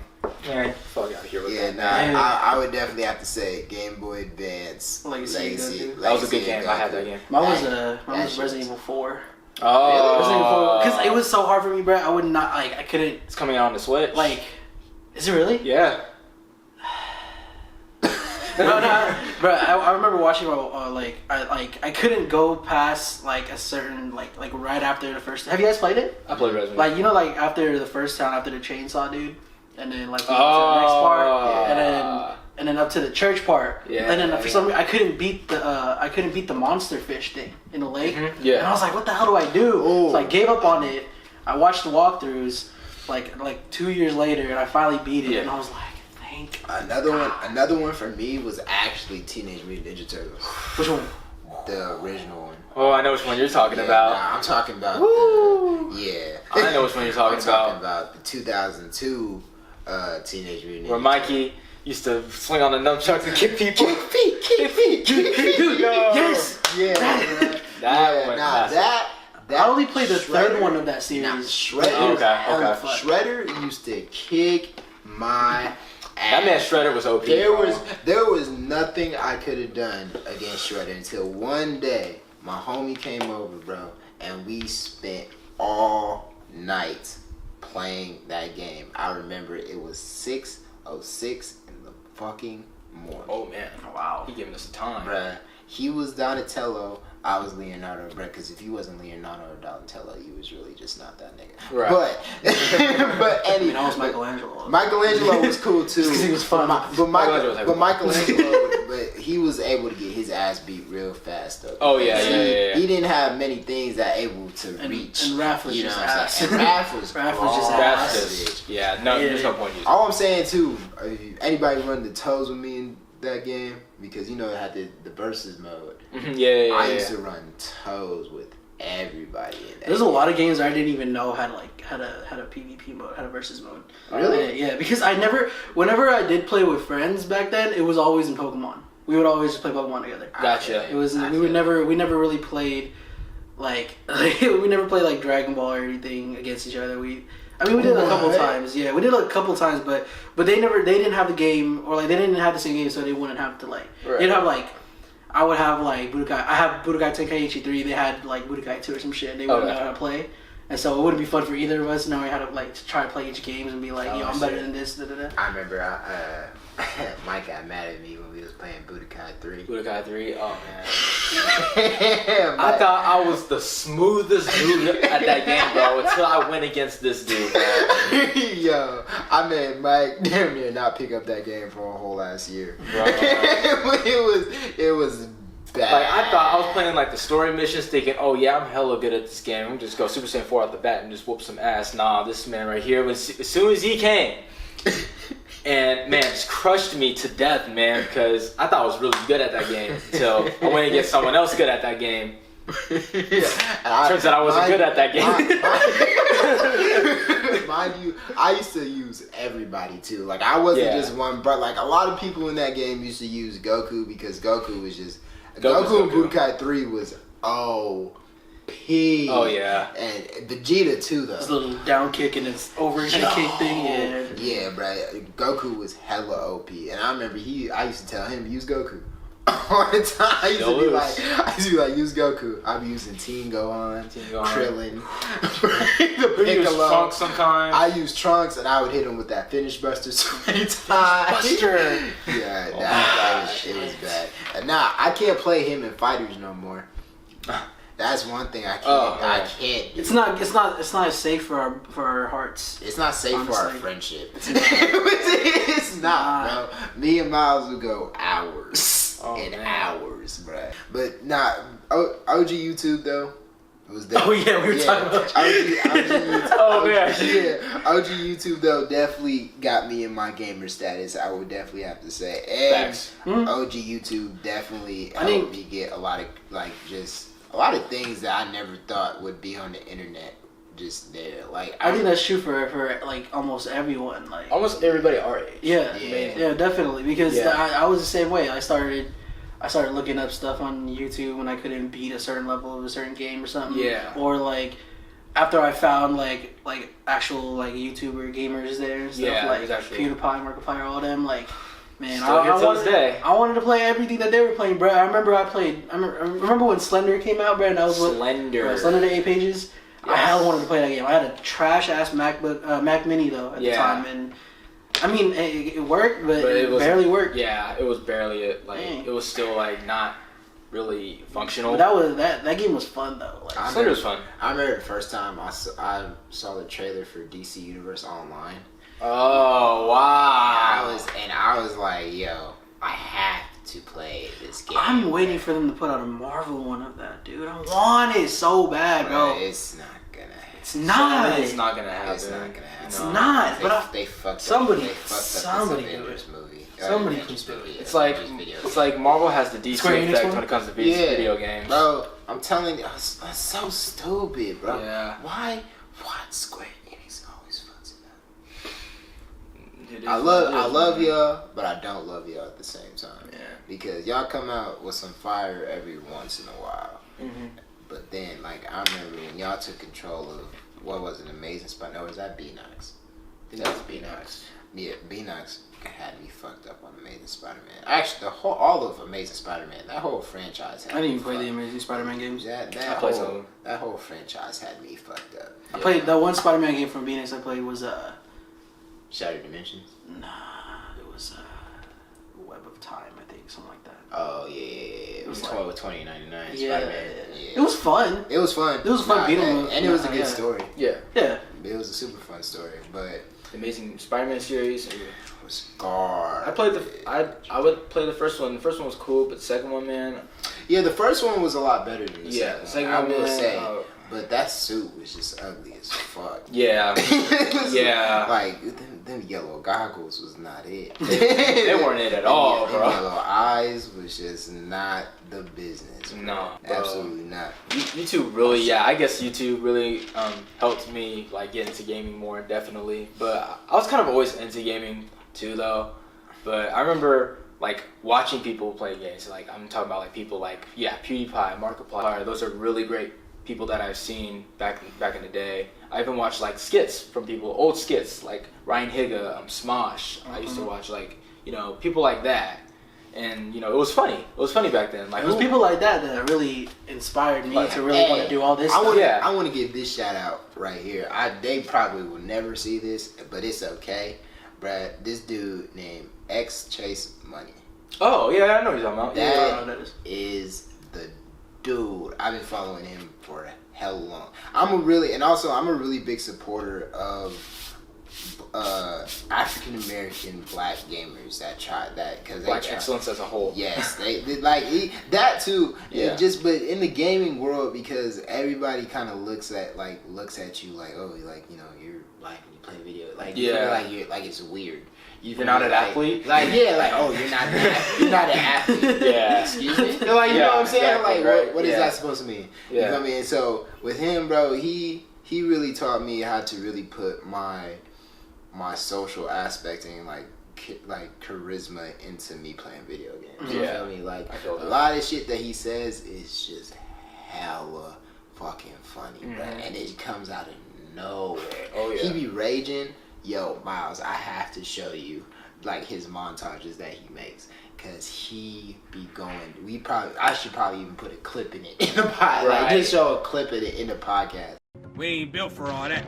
Man, fuck out of here with Yeah, that. nah, I would definitely have to say Game Boy Advance Legacy of Goku. That was a good game. I had that game. Mine was Resident Evil 4. Oh, Resident Evil 4 because it was so hard for me, bro. I would not like I couldn't It's coming out on the Switch. like. Is it really? Yeah. Bro, I remember watching I couldn't go past like a certain like right after the first. Have you guys played it? I played Resident. Like like after the first town, after the chainsaw dude, and then like to the next part, and then up to the church part, and then for some reason I couldn't beat the monster fish thing in the lake, and I was like, what the hell do I do? So I gave up on it. I watched the walkthroughs like 2 years later, and I finally beat it, and I was like, thank God. Another one for me was actually Teenage Mutant Ninja Turtles. Which one? The original one. Oh, I know which one you're talking about. Nah, I'm talking about I know which one you're talking I'm talking about the 2002 Teenage Mutant Ninja where Mikey used to swing on the nunchucks and kick people. Kick feet. Yes. Yeah. That one. That I only played the third one of that series. Now, Shredder. Okay. Shredder used to kick my ass. That man Shredder was OP. There was nothing I could have done against Shredder until one day my homie came over, bro, and we spent all night playing that game. I remember it was 6:06 in the fucking morning. Oh man! Wow, he giving us time, bruh. He was Donatello. I was Leonardo, bruh. Because if you wasn't Leonardo or Donatello, you was really just not that nigga. Right. But anyway, I was Michelangelo. Michelangelo was cool too. Because he was fun. But Michelangelo, but he was able to get his ass beat real fast though. Oh yeah. He didn't have many things that able to reach. And Raph was just ass. And Raph was just ass. Yeah, no, there's no point using. All I'm saying too, anybody run the toes with me in that game, because you know it had the versus mode. I used to run toes with everybody in that. There's a lot of games I didn't even know had a PvP mode, had a versus mode. Really? Yeah, because whenever I did play with friends back then, it was always in Pokemon. We would always just play Pokemon together. Gotcha. It was we never really played like we never played like Dragon Ball or anything against each other. We did a couple times. Yeah, we did a couple times, but they didn't have the game, or like they didn't have the same game, so they wouldn't have to like. Right. They'd have like, I would have like Budokai. I have Budokai Tenkaichi 3. They had like Budokai 2 or some shit. They wouldn't know how to play, and so it wouldn't be fun for either of us. Now we had to like try to play each games and be like, I'm better than this. Da, da, da. I remember Mike got mad at me when we was playing Budokai 3. Budokai 3, oh man. I thought I was the smoothest dude at that game, bro, until I went against this dude, bro. Yo, I made Mike damn near not pick up that game for a whole last year. Bro. it was bad. Like, I thought I was playing like the story missions thinking, oh yeah, I'm hella good at this game. I'm just go Super Saiyan 4 out the bat and just whoop some ass. Nah, this man right here, as soon as he came, and man, just crushed me to death, man, because I thought I was really good at that game until I went against someone else good at that game. Turns out I wasn't good at that game. Mind you, I used to use everybody too. Like, I wasn't just one, but like a lot of people in that game used to use Goku, because Goku was just Goku and Budokai 3 was OP. Oh yeah, and Vegeta too though. This little down kick and it's overhead kick thing. Yeah, bro. Goku was hella OP, and I remember I used to tell him use Goku all the time. I used to be like, use Goku. I'm using Teen Gohan, Krillin, the Piccolo. Trunks sometimes. I use Trunks, and I would hit him with that Finish Buster so many times. Yeah, it was bad. And now I can't play him in fighters no more. That's one thing I can't. I can't. It's not as safe for our hearts. It's not safe for our friendship. It's not, bro. Me and Miles would go hours hours, bro. But OG YouTube though. It was we were talking about OG YouTube. Oh man, OG YouTube though definitely got me in my gamer status. I would definitely have to say, and OG YouTube definitely helped me get a lot of things that I never thought would be on the internet just there. Like, I think that's true for like almost everyone. Like almost everybody our age. Yeah, definitely. Because I was the same way. I started looking up stuff on YouTube when I couldn't beat a certain level of a certain game or something. Yeah. Or like after I found like actual like YouTuber gamers there and stuff, like PewDiePie, Markiplier, all them, like. Man, I wanted to play everything that they were playing, bro. I remember when Slender came out, bro, and that was Slender. Slender to 8 pages. Yes. I hella wanted to play that game. I had a trash ass Mac Mini though at the time, and I mean, it worked, but But it was barely worked. Yeah, it was barely it. Like Dang. it was still like not really functional. But that game was fun though. Like, Slender was fun. I remember the first time I saw the trailer for DC Universe Online. Oh wow! I was like, yo, I have to play this game. I'm waiting for them to put out a Marvel one of that, dude. I want it so bad, bro. It's not gonna happen. It's not. It's not gonna happen. It's not gonna happen. It's not. But They fucked somebody- up. They fucked somebody up this do Avengers it. movie. Somebody Avengers please do it. movie, It's like Marvel has the DC Square Enix effect one? when it comes to video games. Bro, I'm telling you, that's so stupid, bro. Yeah. Why Square Enix always fucks it up? It is I what it is, love man. y'all, but I don't love y'all at the same time. Yeah. Because y'all come out with some fire every once in a while. Mm-hmm. But then, like, I remember when y'all took control of, what was it, Amazing Spider? No, was that B-Nox? I think that was B-Nox. Yeah, B-Nox had me fucked up on Amazing Spider-Man. Actually, all of Amazing Spider-Man, that whole franchise had I didn't me even play the fucked. Amazing Spider-Man games. That I played some of them. that whole franchise had me fucked up. I played the one Spider-Man game from Phoenix I played was Shattered Dimensions? it was Web of Time, I think, something like that. Oh, yeah. It was like- 2099 Yeah, Spider-Man. Yeah. it was fun. It was fun. It was a fun beat 'em up. and it was a Nah, good yeah. story. Yeah. Yeah, It was a super fun story, but The Amazing Spider-Man series. it was garbage. I played I would play the first one. The first one was cool, but the second one, man. Yeah, the first one was a lot better than the Yeah, the second second one. I one, will man, say. But that suit was just ugly as fuck. Yeah. Yeah. Like, them yellow goggles was not it. They weren't it at all, Them bro. yellow eyes was just not the business. Bro. No, bro. Absolutely not. YouTube really, yeah, I guess YouTube really helped me like get into gaming more, definitely. But I was kind of always into gaming too, though. But I remember like watching people play games. Like I'm talking about like people like PewDiePie, Markiplier. Those are really great people that I've seen back in the day. I even watched like skits from people, old skits like Ryan Higa, Smosh. I used to watch like people like that. And it was funny. It was funny back then. Like it was people like that really inspired me to really want to do all this I stuff. want to give this shout out right here. They probably will never see this, but it's okay. Bruh, this dude named X Chase Money. Oh yeah, I know what you're talking about. That is the dude. I've been following him for hell long. I'm a really big supporter of African American black gamers that try that because Black excellence as a whole. Yes, they like that too. Yeah. But in the gaming world, because everybody kind of looks at you like, oh, like you're black and you play video, like you feel like you're like it's weird. You're not an athlete. Like oh, you're not an athlete. Yeah. Excuse me. Like you know what I'm saying? Exactly, Like right. what is that supposed to mean? Yeah. You know what I mean? So with him, bro, he really taught me how to really put my social aspect and like charisma into me playing video games. You Yeah. feel me? Like I feel a that. lot of shit that he says is just hella fucking funny, bro, and it comes out of nowhere. Oh, yeah. He be raging. Yo, Miles, I have to show you like his montages that he makes. Cause he be going. I should probably even put a clip in it in the podcast. Like Right. just show a clip of it in the podcast. We ain't built for all that.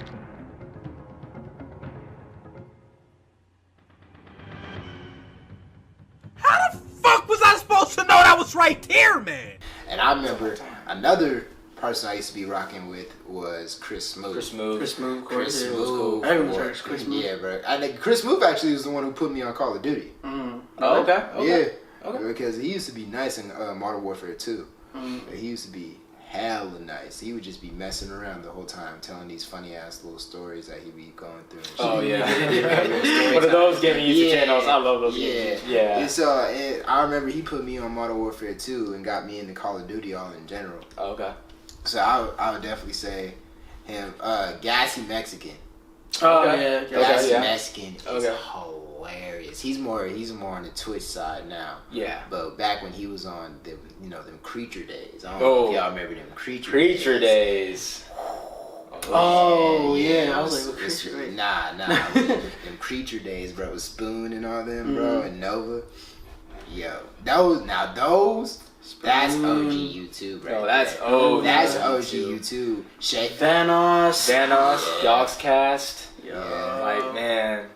How the fuck was I supposed to know that was right there, man? And I remember another person I used to be rocking with was Chris Smooth. Chris Move. Chris Move, of course. Chris yeah. Smooth. Everyone's heard of Chris Move. Yeah, bro. I think Chris Smooth actually was the one who put me on Call of Duty. Oh, okay. Yeah. Okay. Because he used to be nice in Modern Warfare 2. Mm. He used to be hella nice. He would just be messing around the whole time, telling these funny ass little stories that he be going through. And shit. Oh yeah. One of those gaming YouTube channels. I love those. Yeah. Yeah. And so I remember he put me on Modern Warfare 2 and got me into Call of Duty all in general. Oh, okay. So I would definitely say him. Gassy Mexican. Oh Okay. yeah. Okay, Gassy yeah. Mexican is Okay. hilarious. He's more on the Twitch side now. Yeah. But back when he was on them Creature days. I don't know if y'all remember them Creature days. Oh yeah. I it was like, it's- Creature, right? Nah. them Creature days, bro. Spoon and all them, bro, and Nova. Yo, those. That's OG YouTube, right? Oh, that's there. OG. That's OG YouTube. Shake. Thanos. Thanos, Dogs Cast. Yeah. Like man,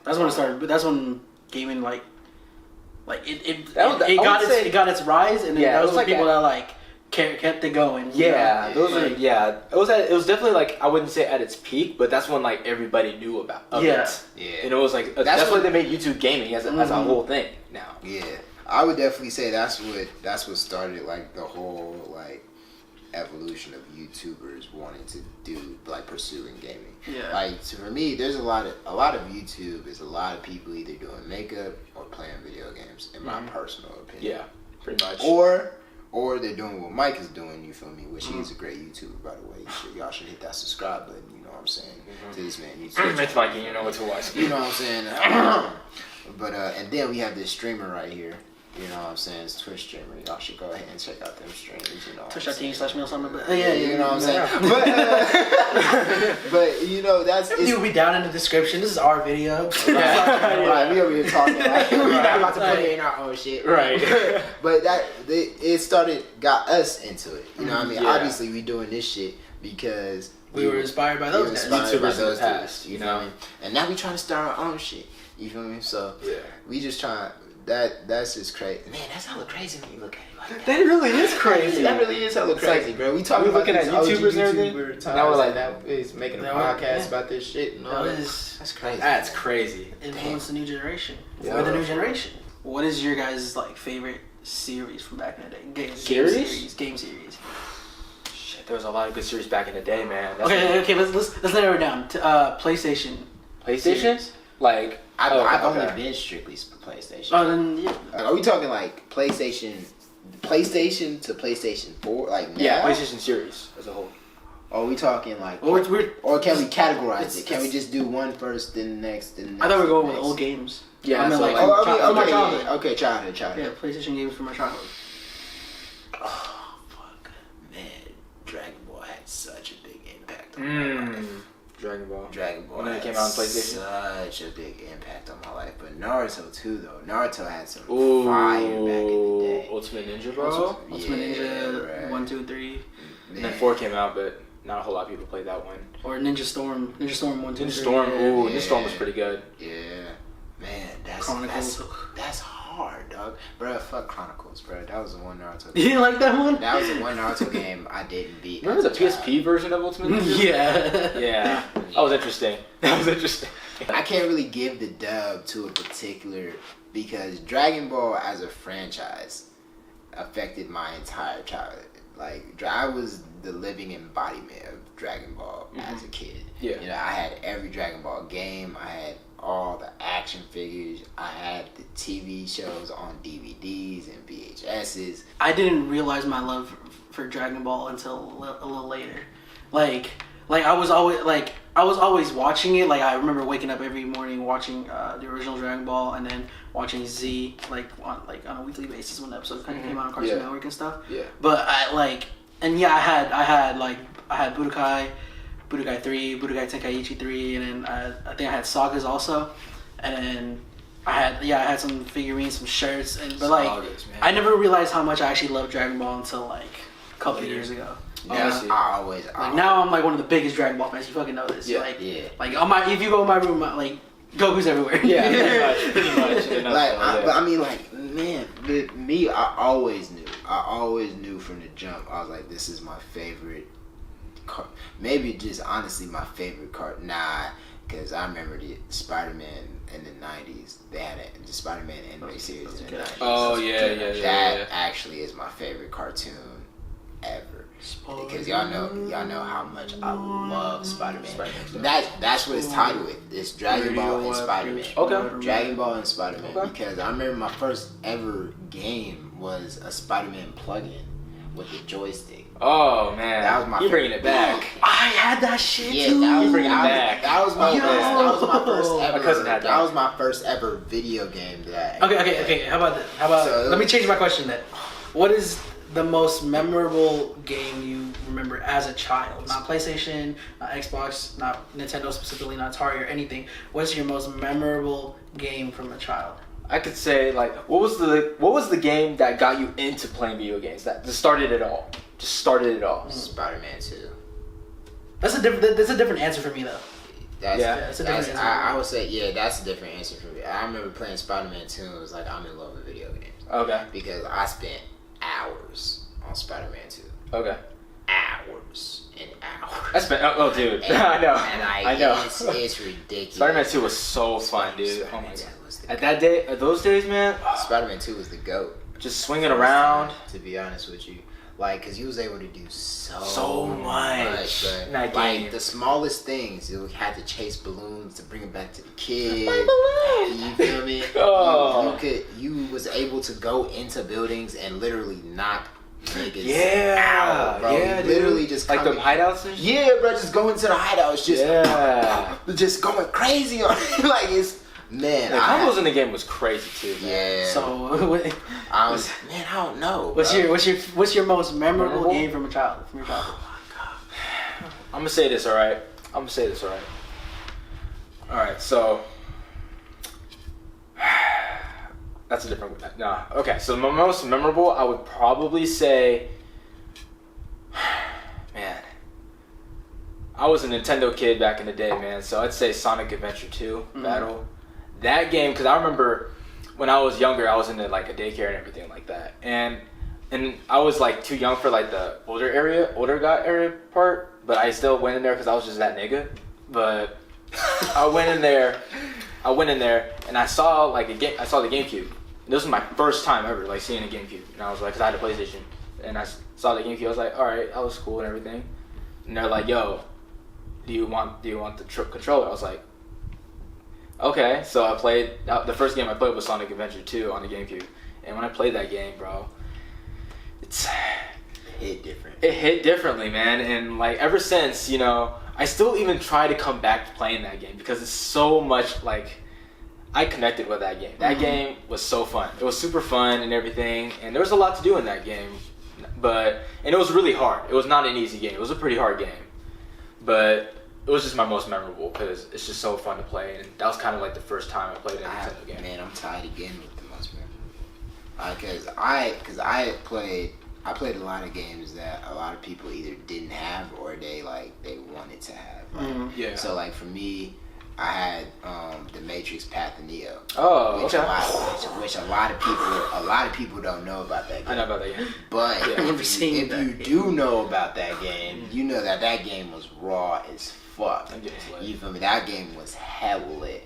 That's when it started. But that's when gaming it got its rise, and then those were people that kept it going. Yeah, those are It was definitely I wouldn't say at its peak, but that's when everybody knew about it. Yeah. And it was that's why they made YouTube gaming as a whole thing now. Yeah, I would definitely say that's what started the whole evolution of YouTubers wanting to do pursuing gaming. Yeah. So for me, there's a lot of YouTube is a lot of people either doing makeup or playing video games, in my personal opinion. Yeah, pretty much. Or they're doing what Mike is doing, you feel me? Which he is a great YouTuber, by the way. Y'all should hit that subscribe button, you know what I'm saying? To this man YouTube. It's Mikey, you know what to watch. You know what I'm saying? But and then we have this streamer right here. You know what I'm saying? It's Twitch streamer. Y'all should go ahead and check out them streams. You know, Twitch.tv/mealsummer. You know what I'm saying? But you know that's. It will be down in the description. This is our video. Right, we over here talking we're not about to put it in our own shit. Right. But it got us into it. You know what I mean? Obviously, we doing this shit because we were inspired by those guys. YouTubers in the past. You know what I mean? And now we trying to start our own shit. You feel me? So we just trying. That's just crazy. Man, that's hella crazy when you look at it like that. That really is crazy. That really is hella crazy, bro. We talking about looking at YouTubers and everything. Now we're that is making a podcast about this shit. And all that's crazy. That's crazy. Influence the new generation. We're the new generation. What is your guys' favorite series from back in the day? Game series. Shit, there was a lot of good series back in the day, man. Okay. Let's narrow it down to PlayStation. PlayStation? I've only been strictly PlayStation. Oh, then yeah. Are we talking PlayStation to PlayStation 4? Now? Yeah, PlayStation series as a whole. Or are we talking or can we categorize it? Can we just do one first, then the next, then the next? I thought we were going with old games. Yeah, okay, childhood. Yeah, PlayStation games from my childhood. Oh fuck, man, Dragon Ball had such a big impact on my life. Dragon Ball. When it came out on PlayStation, such a big impact on my life. But Naruto too, though. Naruto had some fire back in the day. Ultimate Ninja, bro. Ultimate Ninja 1, 2, 3. And then 4 came out, but not a whole lot of people played that one. Or Ninja Storm 1, 2, 3. Ninja Storm. Ninja Storm was pretty good. Yeah, man, Chronicles. That's hard, dog. Bro, fuck Chronicles, bro. That was the one Naruto game. You didn't like that one? That was the one Naruto game I didn't beat. Remember the PSP version of Ultimate Ninja? Yeah. That was interesting. I can't really give the dub to a particular because Dragon Ball as a franchise affected my entire childhood. I was the living embodiment of Dragon Ball as a kid. Yeah. You know, I had every Dragon Ball game. I had all the action figures. I had the TV shows on DVDs and VHSs. I didn't realize my love for Dragon Ball until a little later. I was always watching it. I remember waking up every morning watching the original Dragon Ball and then watching Z on a weekly basis when the episode kind of came out on Cartoon Network and stuff. Yeah. But I had Budokai 3, Budokai Tenkaichi 3, and then I think I had Sagas also, and then I had some figurines, some shirts, Sagas, I never realized how much I actually loved Dragon Ball until a couple of years ago. Yeah, I always now I'm one of the biggest Dragon Ball fans. You fucking know this. Yeah. If you go in my room, Goku's everywhere. Yeah, pretty much. But I mean, man, with me, I always knew from the jump. I was like, this is my favorite. Maybe just honestly my favorite card. Nah, because I remember the Spider-Man in the 90s. They had the Spider-Man anime series in the 90s. Oh yeah. That actually is my favorite cartoon ever. Because y'all know how much I love Spider-Man. That's what it's tied with. It's Dragon Ball and Spider-Man. Okay. Dragon Ball and Spider-Man. Because I remember my first ever game was a Spider-Man plug-in with the joystick. Oh man, that was my. You're bringing it back. I had that shit too. You're bringing it back. That was my first ever. My cousin had that. That was my first ever video game that. Okay. How about that? Let me change my question then. What is the most memorable game you remember as a child? Not PlayStation, not Xbox, not Nintendo specifically, not Atari or anything. What's your most memorable game from a child? I could say what was the game that got you into playing video games? That just started it all. Spider-Man 2. That's a different answer for me though. it's a different answer. I would say, yeah, that's a different answer for me. I remember playing Spider-Man 2 and it was like, I'm in love with video games. Okay. Because I spent hours on Spider-Man 2. Okay. Hours and hours. I spent, dude. And, I know. And I know. It's ridiculous. Spider-Man 2 was so fun, dude. Oh my god. At those days, man. Spider-Man 2 was the GOAT. Just swinging around. To be honest with you. Like, because he was able to do so much in that game. Like, the smallest things. You had to chase balloons to bring it back to the kid. You feel me? Oh. You was able to go into buildings and literally knock niggas out, bro. Yeah, literally just like the hideouts and shit? Yeah, bro, just go into the hideouts. Just going crazy on it. Like, it's... Man, the combos in the game was crazy too, man. Yeah. So, I don't know. What's your most memorable game from your childhood? Oh my god. I'm gonna say this, all right. All right, so that's a different. No, okay. So my most memorable, I would probably say, man, I was a Nintendo kid back in the day, man. So I'd say Sonic Adventure 2 Battle. That game, because I remember when I was younger, I was into like a daycare and everything like that, and I was like too young for like the older guy area part, but I still went in there because I was just that nigga. But I went in there, and I saw like I saw the GameCube. And this was my first time ever like seeing a GameCube, and I was like, because I had a PlayStation, and I saw the GameCube. I was like, all right, that was cool and everything. And they're like, yo, do you want the controller? I was like, okay, so I played, the first game I played was Sonic Adventure 2 on the GameCube. And when I played that game, bro, it hit differently, man. And like ever since, I still even try to come back to playing that game because it's so much like, I connected with that game. That game was so fun. It was super fun and everything. And there was a lot to do in that game. And it was really hard. It was not an easy game. It was a pretty hard game. But it was just my most memorable because it's just so fun to play, and that was kind of like the first time I played a Nintendo game. Man, I'm tied again with the most memorable. Because I played a lot of games that a lot of people either didn't have or they wanted to have. Right? Yeah. So like for me, I had the Matrix Path of Neo. Oh, which okay. Which a lot of people don't know about that game. I know about that game. But if you do know about that game, you know that game was raw as fuck. You feel me? That game was hella lit.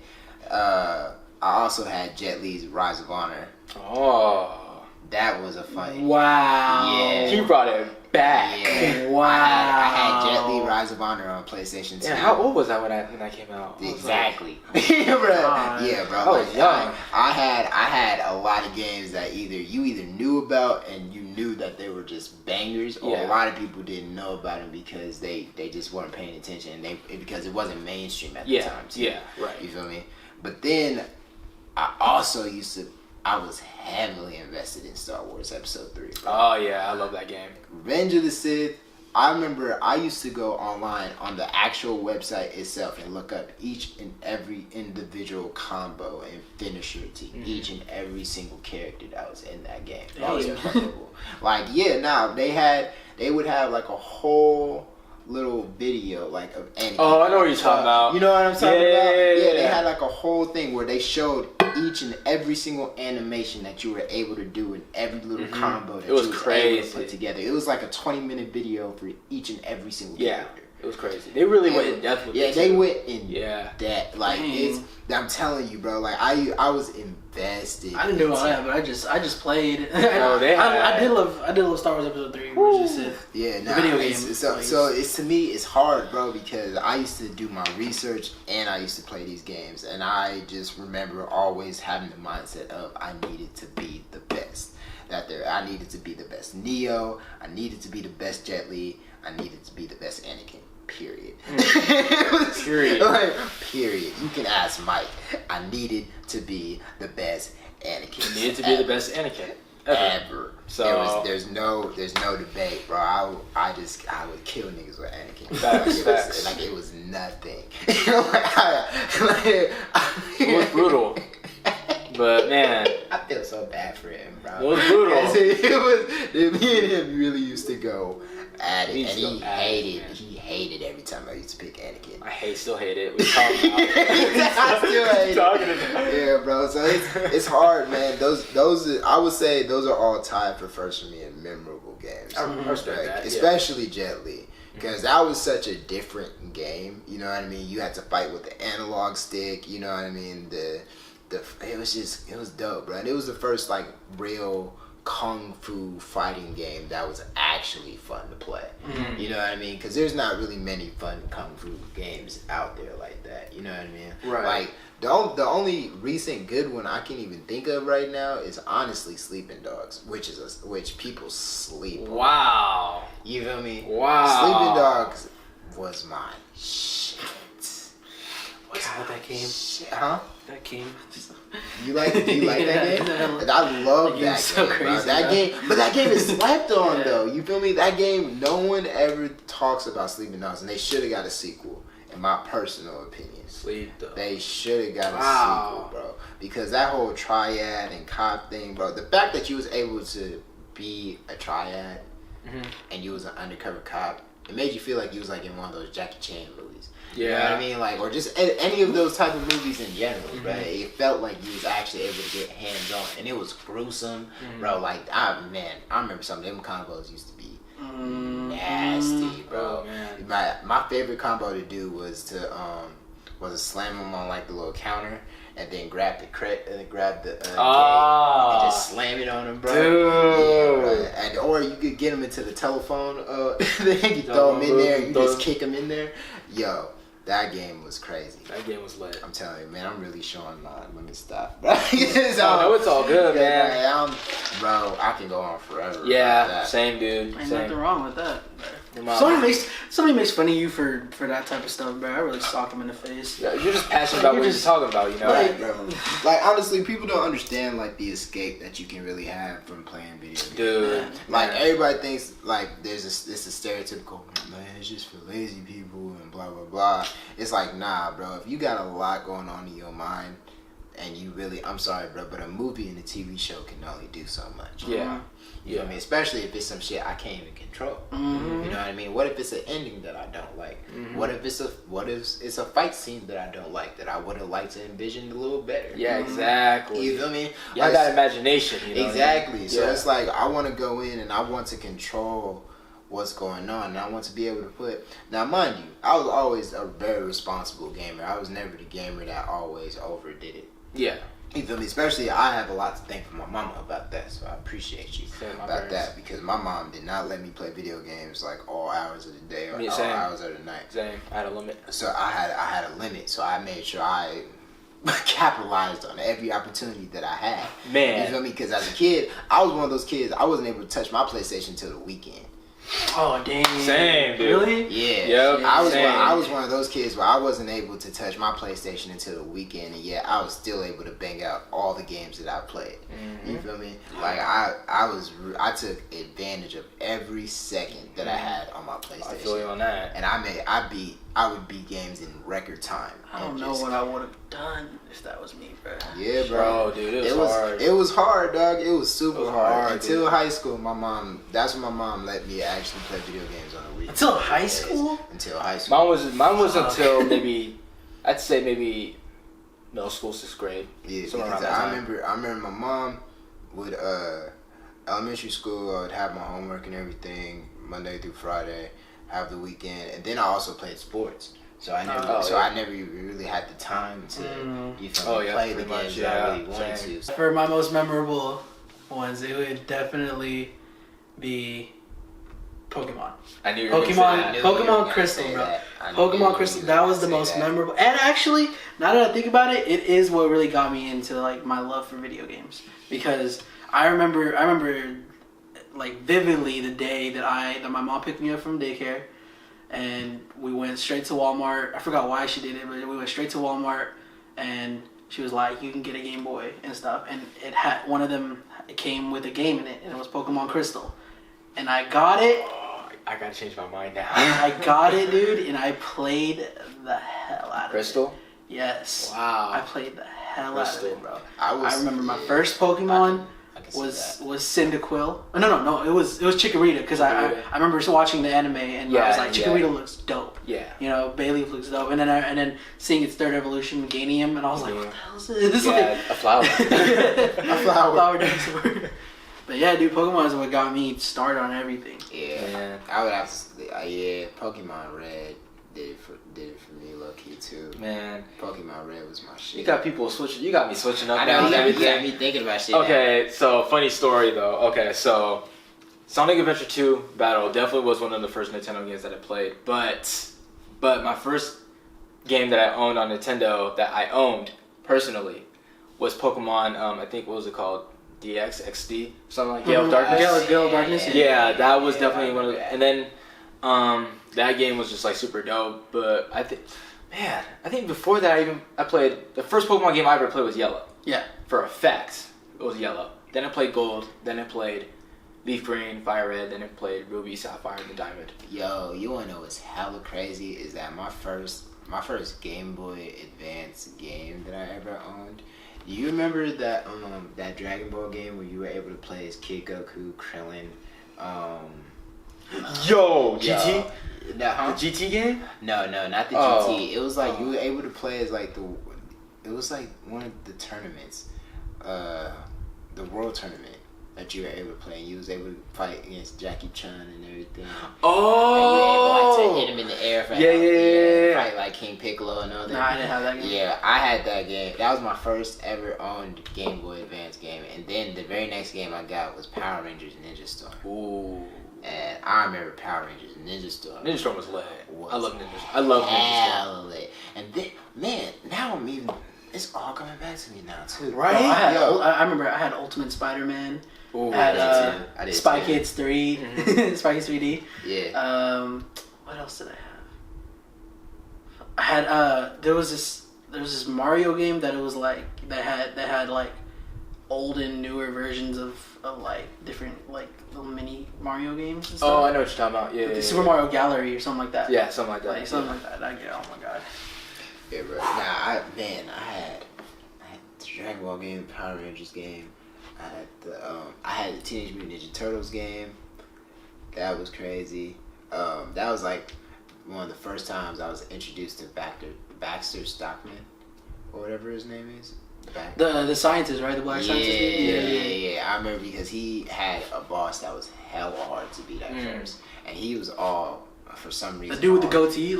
I also had Jet Li's Rise of Honor. Oh. That was a fun. Wow. Yeah. He brought it back. Yeah. Wow. I had Jet Li Rise of Honor on PlayStation 2. Yeah, how old was I when that came out? Exactly. Yeah, bro. I was young. I had a lot of games that you either knew about and you knew that they were just bangers, or a lot of people didn't know about them because they just weren't paying attention because it wasn't mainstream at the time too. Yeah, right. You feel me? But then I also I was heavily invested in Star Wars Episode 3. Bro. Oh yeah, I love that game. Revenge of the Sith. I remember I used to go online on the actual website itself and look up each and every individual combo and finisher to each and every single character that was in that game. That was incredible. They would have like a whole little video like of Anakin. Oh, I know what you're talking about. You know what I'm talking about? Yeah, they had like a whole thing where they showed each and every single animation that you were able to do in every little combo that you was able to put together. It was like a 20-minute video for each and every single character. It was crazy. They really went in depth with it. Yeah, they went in depth. Like I'm telling you, bro. Like I was invested. I didn't do all that, but I just played. I did love Star Wars Episode 3, which is Sith. Yeah, the video game. So it's to me it's hard, bro, because I used to do my research and I used to play these games, and I just remember always having the mindset of I needed to be the best. I needed to be the best Neo. I needed to be the best Jet Li. I needed to be the best Anakin. Period. Period. Period. You can ask Mike. I needed to be the best Anakin. You needed to be the best Anakin ever. So there's no debate, bro. I would kill niggas with Anakin. Facts. Like it was nothing. It was brutal. But man, I feel so bad for him, bro. it was brutal. Me and him really used to go at it, We and used to he go at it, man. hated every time I used to pick Anakin. Still hate it. We talked about it. I still hate Talking it. about it. Yeah, bro. So it's hard, man. Those I would say those are all tied for first for me in memorable games. I respect Like, that, yeah. especially Jet Li. Because that was such a different game, you know what I mean? You had to fight with the analog stick, you know what I mean? It was dope, bro. And it was the first like real kung fu fighting game that was actually fun to play. Mm-hmm. You know what I mean? Because there's not really many fun kung fu games out there like that. You know what I mean? Right. Like the only recent good one I can even think of right now is honestly Sleeping Dogs, which people sleep on. Wow. You feel me? Wow. Sleeping Dogs was my shit. God, that game. Shit, huh? That game. Do you like that game? Yeah. And I love That game's that so game, bro. crazy, That bro. game, but that game is slept on Yeah. though. You feel me? That game, no one ever talks about Sleeping Dogs, and they should have got a sequel, in my personal opinion. Sleep though. They should have got a Wow. sequel, bro. Because that whole triad and cop thing, bro. The fact that you was able to be a triad and you was an undercover cop, it made you feel like you was like in one of those Jackie Chan movies. You know what I mean? Like, or just any of those type of movies in general, right? It felt like you was actually able to get hands on, and it was gruesome, bro. Like, I remember some of them combos used to be nasty, bro. Oh, man. My favorite combo to do was to slam them on like the little counter, and then grab the gate, and just slam it on them, bro. Dude. Yeah, bro. Or you could get them into the telephone thing, you throw them in there, you just kick them in there. Yo, that game was crazy. That game was lit. I'm telling you, man, I'm really showing mine. Let me stop, bro. No, it's all good, man. Bro, I can go on forever. Yeah, about that. same dude. Ain't Same. nothing wrong with that. Mom. Somebody makes fun of you for that type of stuff, bro. I really sock him in the face. Yeah, you're just passionate about You're what just- you're talking about, you know? Right, bro. Like, honestly, people don't understand, like, the escape that you can really have from playing video games. Dude. Like, man. everybody thinks, like, it's a stereotypical, man, it's just for lazy people and blah, blah, blah. It's like, nah, bro. If you got a lot going on in your mind, and you really, I'm sorry, bro, but a movie and a TV show can only do so much. Yeah. You know what I mean? Especially if it's some shit I can't even control. You know what I mean? What if it's an ending that I don't like? What if it's a fight scene that I don't like, that I would have liked to envision a little better? Yeah, exactly. You feel me? Yeah, I got imagination, you know? Exactly. So Yeah. it's like I want to go in and I want to control what's going on, and I want to be able to put. Now, mind you, I was always a very responsible gamer. I was never the gamer that always overdid it. Yeah. You feel me? Especially, I have a lot to thank for my mama about that, so I appreciate you Same, my about parents. that, because my mom did not let me play video games like all hours of the day or Me, all same. hours of the night. Same. I had a limit. So I had a limit, so I made sure I capitalized on every opportunity that I had. Man. You feel me? Because as a kid, I was one of those kids, I wasn't able to touch my PlayStation until the weekend. Oh, dang. Same, dude. Really? Yeah. Yep, same. I was one of those kids where I wasn't able to touch my PlayStation until the weekend, and yet I was still able to bang out all the games that I played. You feel me? Like I took advantage of every second that I had on my PlayStation. I feel you on that. And I would beat games in record time. I don't and know just- what I would have done if that was me, bro. Yeah, bro. Bro, dude, it was hard. It was hard, dog. It was super It was hard. hard, Until dude. high school, that's when my mom let me actually play video games on the weekend. Until high school? Until high school. Mine was until maybe, I'd say maybe middle school, 6th grade. Yeah, Somewhere because around that I time. remember my mom would elementary school. I would have my homework and everything Monday through Friday, have the weekend, and then I also played sports. So I never really had the time to play the pretty much, games that I really yeah, wanted same. to. For my most memorable ones, it would definitely be Pokemon. I knew you were gonna say that. Pokemon Crystal, bro. Pokemon Crystal, that was the most memorable. And actually, now that I think about it, it is what really got me into like my love for video games. Because I remember like vividly the day that my mom picked me up from daycare, and we went straight to Walmart. I forgot why she did it, but we went straight to Walmart, and she was like, "You can get a Game Boy and stuff." And it had one of them. It came with a game in it, and it was Pokemon Crystal. And I got it. I gotta change my mind now. I got it, dude, and I played the hell out of Crystal? it. Yes. Wow. I played the hell hell out of it, bro. I remember my first Pokemon I can see was that. Cyndaquil. No, it was Chikorita because I remember watching the anime and I was like, Chikorita looks dope. Yeah. You know, Bayleaf looks dope, and then seeing its third evolution, Ganium, and I was like, what the hell is this? This is like a flower. A flower. flower dinosaur. But yeah, dude, Pokemon is what got me started on everything. Yeah, I would have to say, Pokemon Red did it for me, low key too. Man, Pokemon Red was my shit. you got people switching. You got me switching up. I know, now. you got me thinking about shit. Okay, so funny story though. Okay, so Sonic Adventure 2 Battle definitely was one of the first Nintendo games that I played. But my first game that I owned on Nintendo that I owned personally was Pokemon. I think what was it called? DX, XD, something like Gale of Darkness. Gale of Darkness. Yeah, that was definitely one of the, and then that game was just like super dope. But I think before that I played the first Pokemon game I ever played was Yellow. Yeah. For a fact, it was Yellow. Then I played Gold. Then I played Leaf Green, Fire Red. Then I played Ruby, Sapphire, and Diamond. Yo, you wanna know what's hella crazy is that my first Game Boy Advance game that I ever owned. Do you remember that that Dragon Ball game where you were able to play as Kid Goku, Krillin, Yo, GT? The GT game? No, not the GT. It was like you were able to play as like it was like one of the tournaments, the world tournament that you were able to play. You was able to fight against Jackie Chan and everything. Oh, And you were able to hit him in the air. Yeah. Fight like King Piccolo and all that. No, I didn't have that game. Yeah, I had that game. That was my first ever owned Game Boy Advance game. And then the very next game I got was Power Rangers Ninja Storm. Ooh. And I remember Power Rangers Ninja Storm. Ninja Storm was lit. I love Ninja. I love Ninja Storm. Lit. And then, man, now it's all coming back to me now too. Right? I remember I had Ultimate Spider-Man. Ooh, I had I did Spy too. Kids 3, Spy Kids 3D. Yeah. What else did I have? I had there was this Mario game that it was like that had like old and newer versions of like different like little mini Mario games and stuff. Oh, I know what you're talking about. Yeah, The Super Mario Gallery or something like that. Yeah, something like that. Like something like that. Oh my god. Yeah, bro. Nah, I had the Dragon Ball game, Power Rangers game. I had the Teenage Mutant Ninja Turtles game. That was crazy. That was like one of the first times I was introduced to Baxter Stockman, or whatever his name is. The scientist, right? The black scientist. Yeah. I remember because he had a boss that was hella hard to beat at first, and he was all for some reason. The dude with the all- goatee.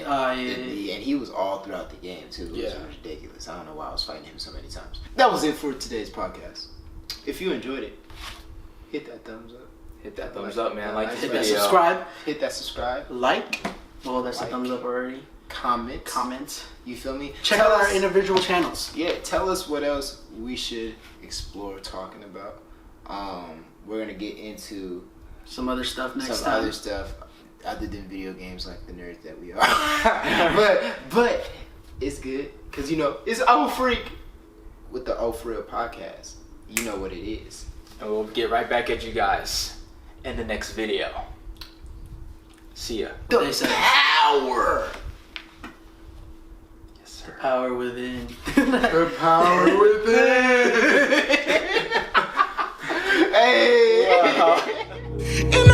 And he was all throughout the game too. It was ridiculous. I don't know why I was fighting him so many times. That was it for today's podcast. If you enjoyed it, hit that thumbs up. Hit that thumbs up, man. Like this Hit that video. subscribe. Hit that subscribe. Like. Well, that's Like. a thumbs up already. Comment. You feel me? Check Tell out our us- individual channels. Yeah, tell us what else we should explore talking about. We're gonna get into Some other stuff next some time. other stuff other than video games, like the nerds that we are. but it's good because it's OhFreak with the OhFreal podcast. You know what it is. And we'll get right back at you guys in the next video. See ya. They said Power. Yes, sir. power within. The power within. Hey. Wow. And